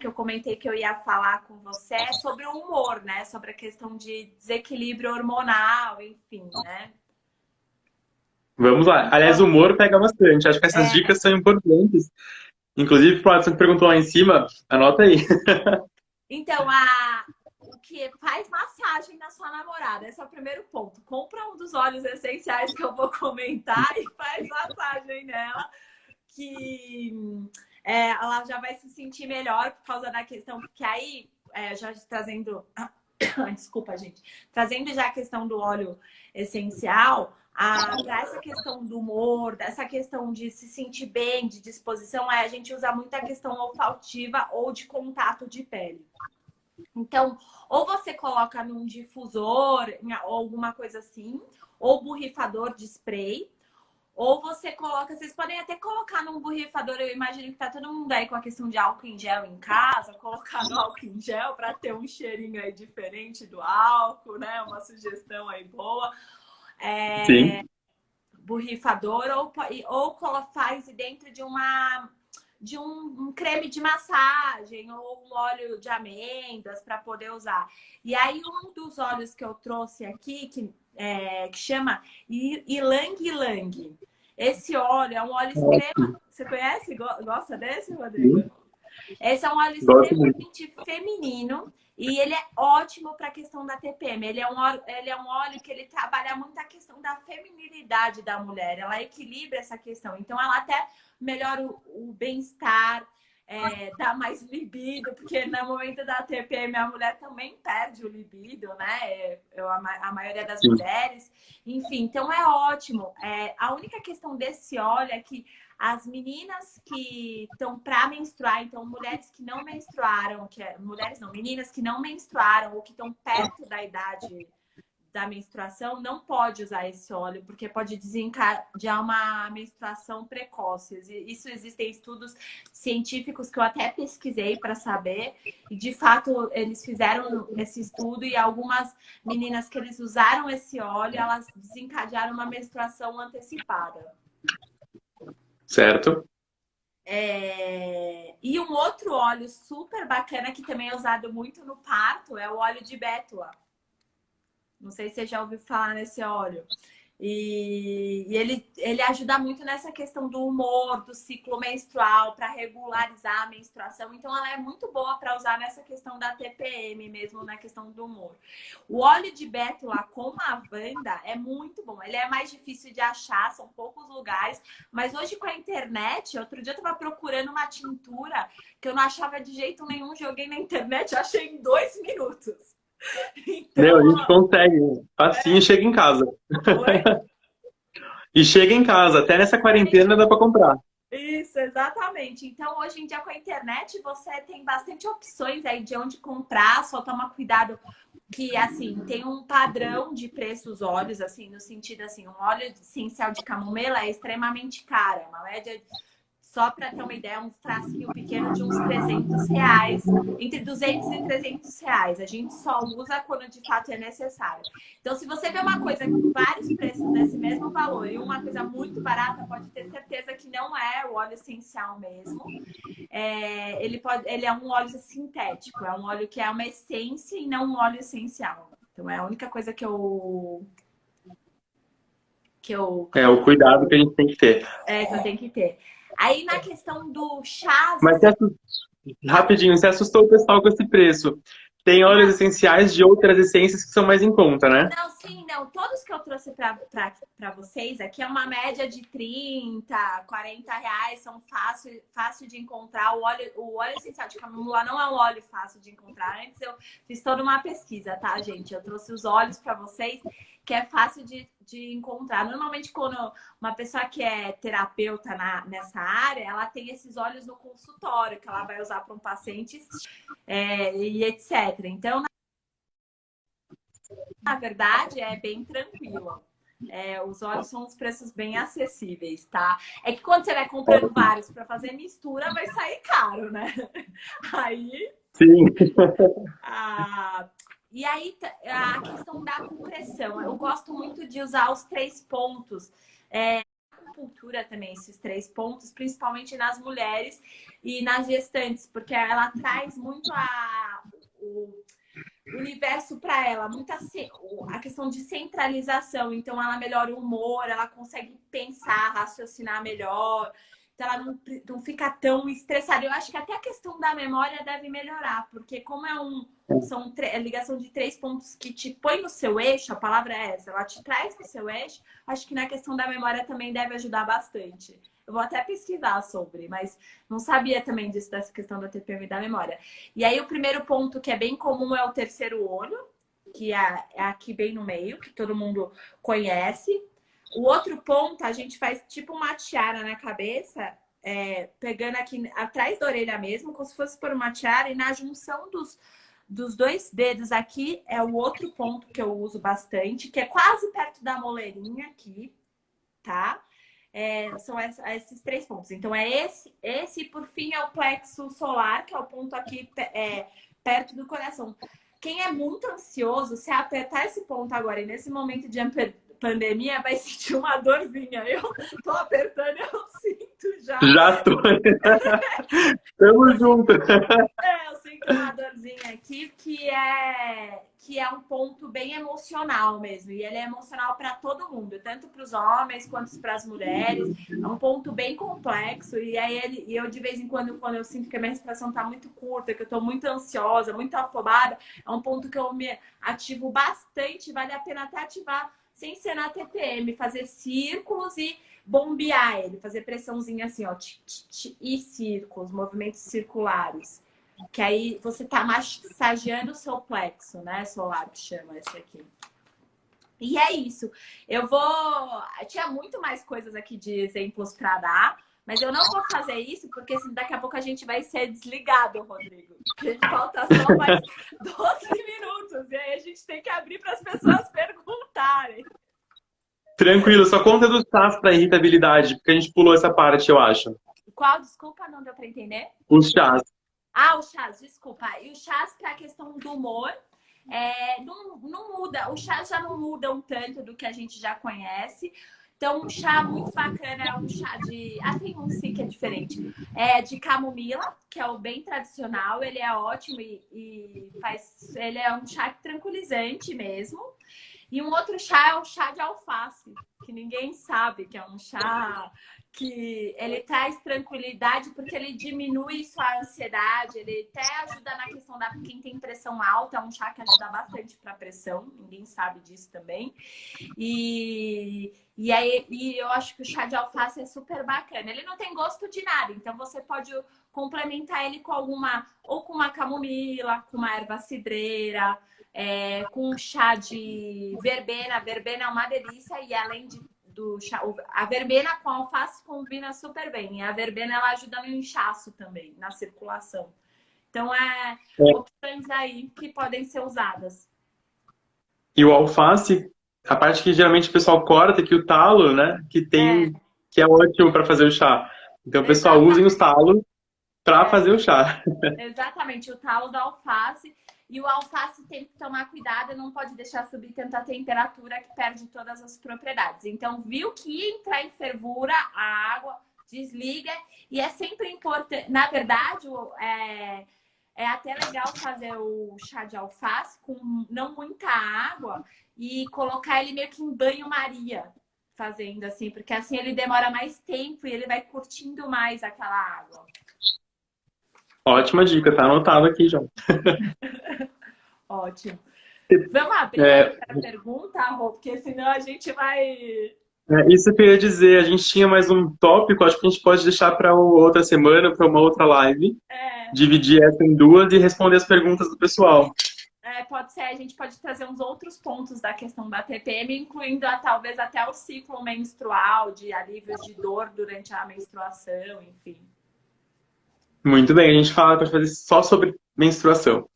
eu comentei que eu ia falar com você é sobre o humor, né? Sobre a questão de desequilíbrio hormonal, enfim, né? Vamos lá. Aliás, o humor pega bastante. Acho que essas dicas são importantes. Inclusive, o Watson perguntou lá em cima, anota aí. Então, o que faz massagem na sua namorada, esse é o primeiro ponto. Compra um dos óleos essenciais que eu vou comentar e faz massagem nela, que ela já vai se sentir melhor por causa da questão, porque aí, já trazendo... Desculpa, gente. Trazendo já a questão do óleo essencial, para essa questão do humor, dessa questão de se sentir bem, de disposição, a gente usa muito a questão olfativa ou de contato de pele. Então, ou você coloca num difusor, ou alguma coisa assim, ou borrifador de spray, ou você coloca, vocês podem até colocar num borrifador, eu imagino que tá todo mundo aí com a questão de álcool em gel em casa, colocar no álcool em gel para ter um cheirinho aí diferente do álcool, né? Uma sugestão aí boa. Sim. Borrifador, ou faz dentro de um creme de massagem ou um óleo de amêndoas para poder usar. E aí, um dos óleos que eu trouxe aqui, que chama Ylang Ylang. Esse óleo é um óleo extremo. Você conhece? Gosta desse, Rodrigo? Sim. Esse é um óleo extremamente feminino e ele é ótimo para a questão da TPM. Ele é um óleo que ele trabalha muito a questão da feminilidade da mulher. Ela equilibra essa questão. Então, ela até melhora o bem-estar, dá mais libido, porque no momento da TPM a mulher também perde o libido, né? A maioria das mulheres. Enfim, então é ótimo. A única questão desse óleo é que as meninas que estão para menstruar, então mulheres que não menstruaram, meninas que não menstruaram ou que estão perto da idade da menstruação, não pode usar esse óleo, porque pode desencadear uma menstruação precoce. Isso existem estudos científicos que eu até pesquisei para saber, e de fato eles fizeram esse estudo e algumas meninas que eles usaram esse óleo, elas desencadearam uma menstruação antecipada. Certo. E um outro óleo super bacana que também é usado muito no parto é o óleo de bétula. Não sei se você já ouviu falar nesse óleo. E ele ajuda muito nessa questão do humor, do ciclo menstrual, para regularizar a menstruação. Então, ela é muito boa para usar nessa questão da TPM mesmo, na questão do humor. O óleo de bétula com lavanda é muito bom. Ele é mais difícil de achar, são poucos lugares. Mas hoje com a internet, outro dia eu estava procurando uma tintura que eu não achava de jeito nenhum. Joguei na internet, achei em 2 minutos. Meu, a Então, gente consegue. Facinho, chega em casa. oi? E chega em casa. Até nessa quarentena dá pra comprar. Isso, exatamente. Então, hoje em dia, com a internet, você tem bastante opções aí de onde comprar, só toma cuidado que, assim, tem um padrão de preços óleos, assim, no sentido, assim, um óleo essencial de camomila é extremamente caro, é uma média, só para ter uma ideia, um frasquinho pequeno de uns R$ 300, entre 200 e R$ 300. A gente só usa quando de fato é necessário. Então, se você vê uma coisa com vários preços nesse mesmo valor e uma coisa muito barata, pode ter certeza que não é o óleo essencial mesmo. Ele é um óleo sintético, é um óleo que é uma essência e não um óleo essencial. Então, é a única coisa que eu É o cuidado que a gente tem que ter. que eu tenho que ter. Aí, na questão do chás, Mas rapidinho, você assustou o pessoal com esse preço. Tem óleos essenciais de outras essências que são mais em conta, né? não, sim, não. Todos que eu trouxe para vocês aqui é uma média de 30, R$ 40. São fácil de encontrar. O óleo essencial de camomila não é um óleo fácil de encontrar. Antes eu fiz toda uma pesquisa, tá, gente? Eu trouxe os óleos para vocês, que é fácil de encontrar. Normalmente, quando uma pessoa que é terapeuta nessa área, ela tem esses óleos no consultório, que ela vai usar para um paciente e etc. Então, na verdade, é bem tranquilo. Os óleos são os preços bem acessíveis, tá? É que quando você vai comprando vários para fazer mistura, vai sair caro, né? Aí. Sim. E aí, a questão da compressão. Eu gosto muito de usar os 3 pontos. Acupuntura também, esses 3 pontos, principalmente nas mulheres e nas gestantes, porque ela traz muito o universo para ela, a questão de centralização. Então, ela melhora o humor, ela consegue pensar, raciocinar melhor. Então, ela não fica tão estressada. Eu acho que até a questão da memória deve melhorar, porque como são ligação de 3 pontos que te põe no seu eixo, a palavra é essa, ela te traz no seu eixo, acho que na questão da memória também deve ajudar bastante. Eu vou até pesquisar sobre, mas não sabia também dessa questão da TPM e da memória. E aí, o primeiro ponto que é bem comum é o terceiro olho, que é aqui bem no meio, que todo mundo conhece. O outro ponto, a gente faz tipo uma tiara na cabeça, pegando aqui atrás da orelha mesmo, como se fosse por uma tiara, e na junção dos 2 dedos aqui é o outro ponto que eu uso bastante, que é quase perto da moleirinha aqui, tá? São esses 3 pontos. Então, esse, por fim, é o plexo solar, que é o ponto aqui perto do coração. Quem é muito ansioso, se apertar esse ponto agora, e nesse momento de pandemia, vai sentir uma dorzinha. Eu tô apertando, eu sinto já. Já tô. Tamo junto. Eu sinto uma dorzinha aqui, que é um ponto bem emocional mesmo. E ele é emocional para todo mundo, tanto para os homens quanto para as mulheres. É um ponto bem complexo. E aí eu, de vez em quando eu sinto que a minha respiração tá muito curta, que eu tô muito ansiosa, muito afobada, é um ponto que eu me ativo bastante. Vale a pena até ativar sem ser na TPM, fazer círculos e bombear ele, fazer pressãozinha assim, ó, e círculos, movimentos circulares. Que aí você tá massageando o seu plexo, né? Solar, que chama esse aqui. E é isso. Tinha muito mais coisas aqui de exemplos para dar, mas eu não vou fazer isso, porque daqui a pouco a gente vai ser desligado, Rodrigo. Porque falta só mais 12 minutos. E aí a gente tem que abrir para as pessoas perguntarem. Tranquilo, só conta dos chás para irritabilidade, porque a gente pulou essa parte, eu acho. Qual? Desculpa, não deu para entender? Os chás. O chás, desculpa. E o chás, para a questão do humor, não muda. O chá já não muda um tanto do que a gente já conhece. Então, um chá muito bacana é um chá de... tem um sim que é diferente. É de camomila, que é o bem tradicional. Ele é ótimo ele é um chá tranquilizante mesmo. E um outro chá é o chá de alface, que ninguém sabe que é um chá que ele traz tranquilidade porque ele diminui sua ansiedade, ele até ajuda na questão da quem tem pressão alta, é um chá que ajuda bastante para pressão, ninguém sabe disso também. E eu acho que o chá de alface é super bacana. Ele não tem gosto de nada, então você pode complementar ele com ou com uma camomila, com uma erva cidreira, com um chá de verbena. A verbena é uma delícia e além do chá, a verbena com alface combina super bem. E a verbena ela ajuda no inchaço também, na circulação. Então, opções aí que podem ser usadas. E o alface, a parte que geralmente o pessoal corta, que o talo, né? Que é ótimo para fazer o chá. Então, o pessoal usem os talos para fazer o chá. Exatamente, o talo da alface. E o alface tem que tomar cuidado, não pode deixar subir tanta temperatura que perde todas as propriedades. Então, viu que entrar em fervura, a água desliga. E é sempre importante, na verdade, é até legal fazer o chá de alface com não muita água e colocar ele meio que em banho-maria, fazendo assim, porque assim ele demora mais tempo e ele vai curtindo mais aquela água. Ótima dica, tá anotado aqui já. Ótimo. Vamos abrir a pergunta, Rô, porque senão a gente vai... Isso que eu ia dizer, a gente tinha mais um tópico, acho que a gente pode deixar para outra semana, para uma outra live. Dividir essa em duas e responder as perguntas do pessoal. Pode ser, a gente pode trazer uns outros pontos da questão da TPM, incluindo talvez até o ciclo menstrual, de alívios de dor durante a menstruação, enfim. Muito bem, a gente pode fazer só sobre menstruação.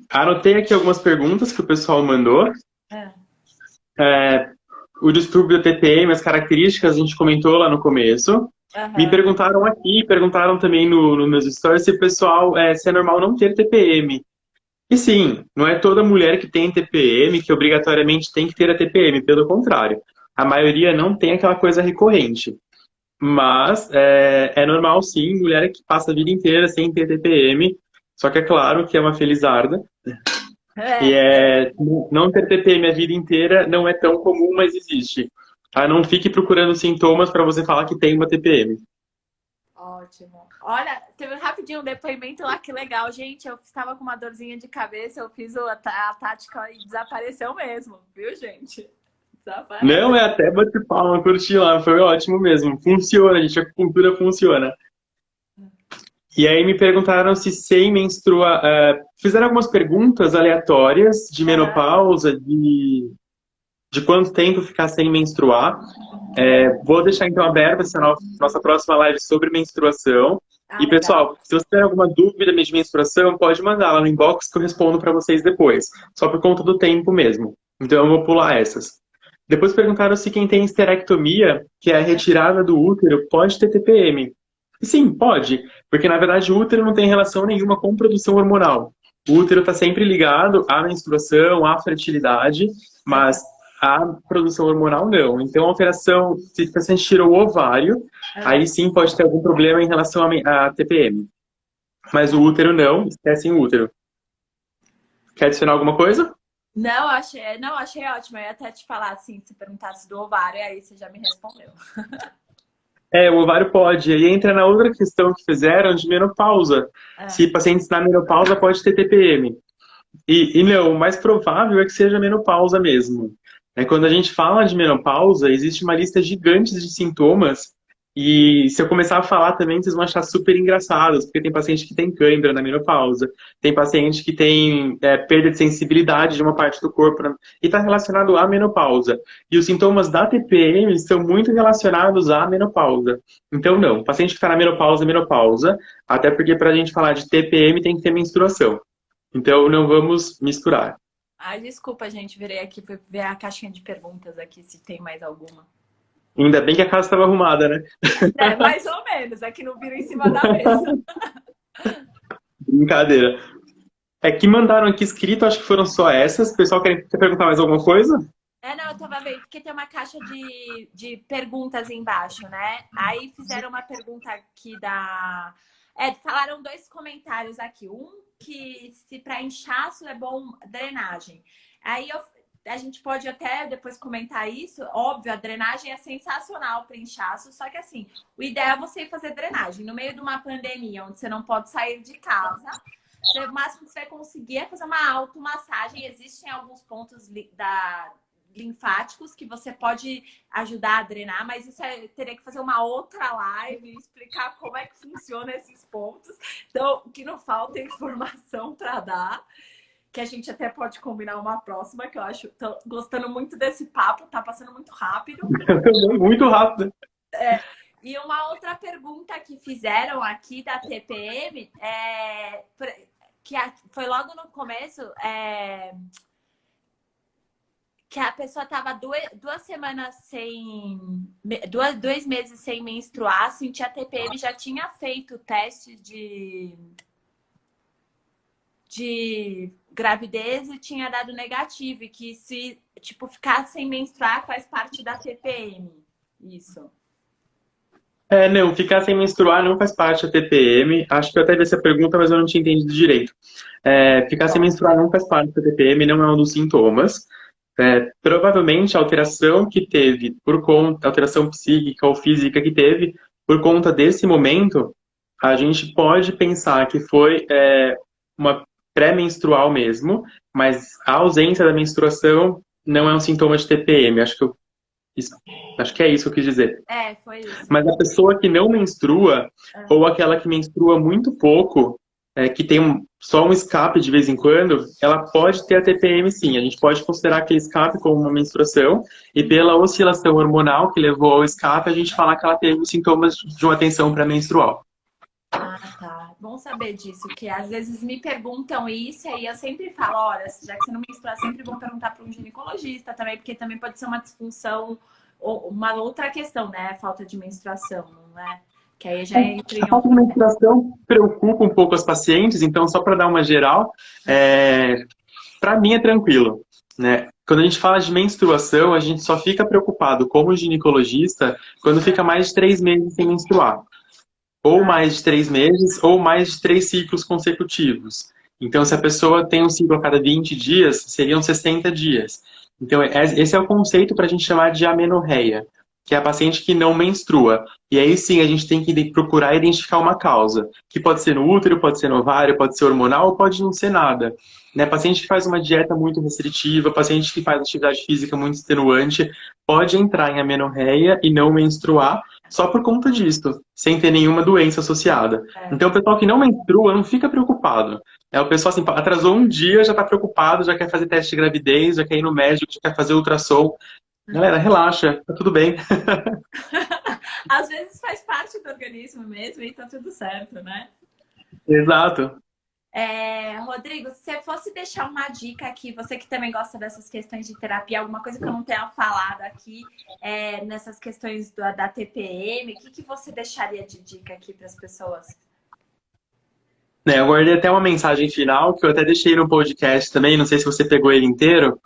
Anotei aqui algumas perguntas que o pessoal mandou. O distúrbio da TPM, as características, a gente comentou lá no começo. Me perguntaram aqui, perguntaram também no meus stories se o pessoal, se é normal não ter TPM. E sim, não é toda mulher que tem TPM que obrigatoriamente tem que ter a TPM, pelo contrário. A maioria não tem aquela coisa recorrente. Mas é normal sim, mulher que passa a vida inteira sem ter TPM, só que é claro que é uma felizarda. E não ter TPM a vida inteira não é tão comum, mas existe. Tá? Não fique procurando sintomas para você falar que tem uma TPM. Ótimo. Olha, teve rapidinho um depoimento lá, que legal. Gente, eu estava com uma dorzinha de cabeça, eu fiz a tática e desapareceu mesmo, viu, gente? Desapareceu. Não, até bate palma, curti lá, foi ótimo mesmo. Funciona, gente, a acupuntura funciona. E aí me perguntaram se sem menstruar... fizeram algumas perguntas aleatórias de menopausa, de quanto tempo ficar sem menstruar. Vou deixar então aberta essa nossa próxima live sobre menstruação. E pessoal, se você tiver alguma dúvida de menstruação, pode mandar lá no inbox que eu respondo para vocês depois. Só por conta do tempo mesmo. Então eu vou pular essas. Depois perguntaram se quem tem esterectomia, que é a retirada do útero, pode ter TPM. E sim, pode. Porque na verdade o útero não tem relação nenhuma com produção hormonal. O útero está sempre ligado à menstruação, à fertilidade, mas a produção hormonal não. Então, a alteração, se o paciente tirou o ovário, aí sim pode ter algum problema em relação à TPM. Mas o útero não, esquecem o útero. Quer adicionar alguma coisa? Não, achei ótimo. Eu ia até te falar assim, se perguntasse do ovário, aí você já me respondeu. O ovário pode. Aí entra na outra questão que fizeram de menopausa. Se pacientes na menopausa pode ter TPM. E não, o mais provável é que seja menopausa mesmo. Quando a gente fala de menopausa, existe uma lista gigante de sintomas. E se eu começar a falar também, vocês vão achar super engraçados, porque tem paciente que tem cãibra na menopausa, tem paciente que tem perda de sensibilidade de uma parte do corpo, e está relacionado à menopausa. E os sintomas da TPM estão muito relacionados à menopausa. Então, não, paciente que está na menopausa, menopausa, até porque para a gente falar de TPM tem que ter menstruação. Então, não vamos misturar. Ai, desculpa, gente. Virei aqui, fui ver a caixinha de perguntas aqui, se tem mais alguma. Ainda bem que a casa estava arrumada, né? Mais ou menos. Aqui não vira em cima da mesa. Brincadeira. Que mandaram aqui escrito, acho que foram só essas. O pessoal quer perguntar mais alguma coisa? Não, eu tava vendo, porque tem uma caixa de perguntas embaixo, né? Aí fizeram uma pergunta aqui falaram 2 comentários aqui. Um que se para inchaço é bom drenagem. Aí a gente pode até depois comentar isso. Óbvio, a drenagem é sensacional para inchaço, só que assim, o ideal é você ir fazer drenagem. No meio de uma pandemia, onde você não pode sair de casa, o máximo que você vai conseguir é fazer uma automassagem. Existem alguns pontos linfáticos que você pode ajudar a drenar, mas isso teria que fazer uma outra live e explicar como é que funciona esses pontos. Então, o que não falta é informação para dar, que a gente até pode combinar uma próxima, que eu acho, tô gostando muito desse papo, tá passando muito rápido. Muito rápido. E uma outra pergunta que fizeram aqui da TPM, que foi logo no começo, que a pessoa estava 2 semanas sem... 2 meses sem menstruar, sentia TPM, já tinha feito o teste de gravidez e tinha dado negativo. E que se, tipo, ficar sem menstruar faz parte da TPM. Isso. Não, ficar sem menstruar não faz parte da TPM. Acho que eu até vi essa pergunta, mas eu não tinha entendido direito. Ficar sem menstruar não faz parte da TPM, não é um dos sintomas. Provavelmente a alteração que teve, alteração psíquica ou física que teve, por conta desse momento, a gente pode pensar que foi uma pré-menstrual mesmo, mas a ausência da menstruação não é um sintoma de TPM. Acho que é isso que eu quis dizer. Foi isso. Mas a pessoa que não menstrua, ou aquela que menstrua muito pouco, que tem só um escape de vez em quando, ela pode ter a TPM sim. A gente pode considerar aquele escape como uma menstruação, e pela oscilação hormonal que levou ao escape, a gente falar que ela teve os sintomas de uma tensão pré-menstrual. Ah, tá. Bom saber disso, que às vezes me perguntam isso, e aí eu sempre falo, olha, já que você não menstrua, é sempre bom perguntar para um ginecologista também, porque também pode ser uma disfunção ou uma outra questão, né? Falta de menstruação, não é? Que aí já entra em... A falta de menstruação preocupa um pouco as pacientes, então só para dar uma geral, para mim é tranquilo, né? Quando a gente fala de menstruação, a gente só fica preocupado como ginecologista quando fica mais de 3 meses sem menstruar. Ou mais de 3 meses, ou mais de 3 ciclos consecutivos. Então, se a pessoa tem um ciclo a cada 20 dias, seriam 60 dias. Então, esse é o conceito para a gente chamar de amenorreia, que é a paciente que não menstrua. E aí sim, a gente tem que procurar identificar uma causa, que pode ser no útero, pode ser no ovário, pode ser hormonal, ou pode não ser nada. Né? Paciente que faz uma dieta muito restritiva, paciente que faz atividade física muito extenuante, pode entrar em amenorreia e não menstruar, só por conta disso, sem ter nenhuma doença associada. Então, o pessoal que não menstrua não fica preocupado. O pessoal assim, atrasou um dia, já está preocupado, já quer fazer teste de gravidez, já quer ir no médico, já quer fazer ultrassom. Galera, relaxa, tá tudo bem. Às vezes faz parte do organismo mesmo e tá tudo certo, né? Exato. Rodrigo, se você fosse deixar uma dica aqui, você que também gosta dessas questões de terapia, alguma coisa que eu não tenha falado aqui, nessas questões da TPM, o que você deixaria de dica aqui para as pessoas? Eu guardei até uma mensagem final, que eu até deixei no podcast também, não sei se você pegou ele inteiro,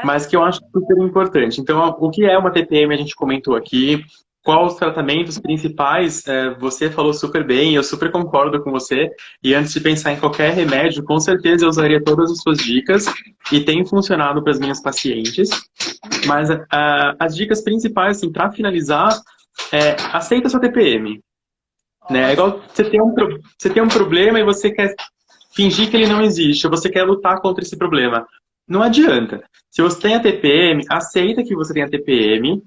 mas que eu acho super importante. Então, o que é uma TPM, a gente comentou aqui. Quais os tratamentos principais? Você falou super bem, eu super concordo com você. E antes de pensar em qualquer remédio, com certeza eu usaria todas as suas dicas. E tem funcionado para as minhas pacientes. Mas as dicas principais, assim, para finalizar, aceita a sua TPM. Né? É igual você tem um problema e você quer fingir que ele não existe. Ou você quer lutar contra esse problema. Não adianta. Se você tem a TPM, aceita que você tem a TPM.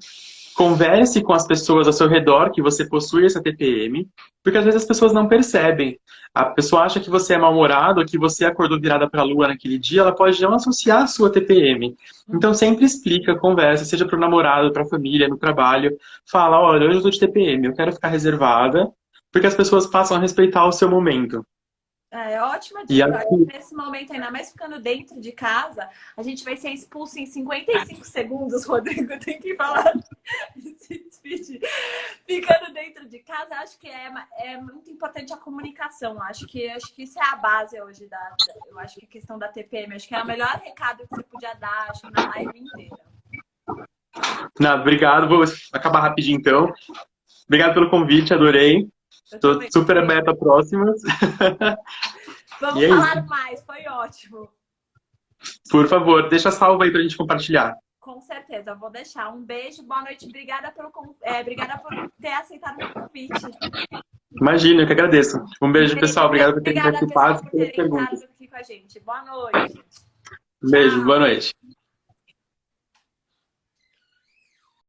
Converse com as pessoas ao seu redor que você possui essa TPM, porque às vezes as pessoas não percebem. A pessoa acha que você é mal-humorado, que você acordou virada para a lua naquele dia, ela pode não associar a sua TPM. Então sempre explica, conversa, seja para o namorado, para a família, no trabalho. Fala, olha, hoje eu estou de TPM, eu quero ficar reservada, porque as pessoas passam a respeitar o seu momento. Ótima dica. Nesse momento, ainda mais ficando dentro de casa, a gente vai ser expulso em 55 segundos, Rodrigo. Tem que falar. Se despedir. Ficando dentro de casa, acho que é muito importante a comunicação. Acho que isso é a base hoje eu acho que a questão da TPM. Acho que é o melhor recado que você podia dar, acho, na live inteira. Não, obrigado. Vou acabar rapidinho, então. Obrigado pelo convite, adorei. Estou super aberto a próximas. Vamos falar mais, foi ótimo. Por favor, deixa salvo aí pra gente compartilhar. Com certeza, vou deixar. Um beijo, boa noite. Obrigada obrigada por ter aceitado o meu convite. Imagina, eu que agradeço. Um beijo, pessoal. Obrigado por terem Obrigada, pessoal, participado por e pelas terem perguntas. estado aqui com a gente. Boa noite. Um beijo, Tchau. boa noite.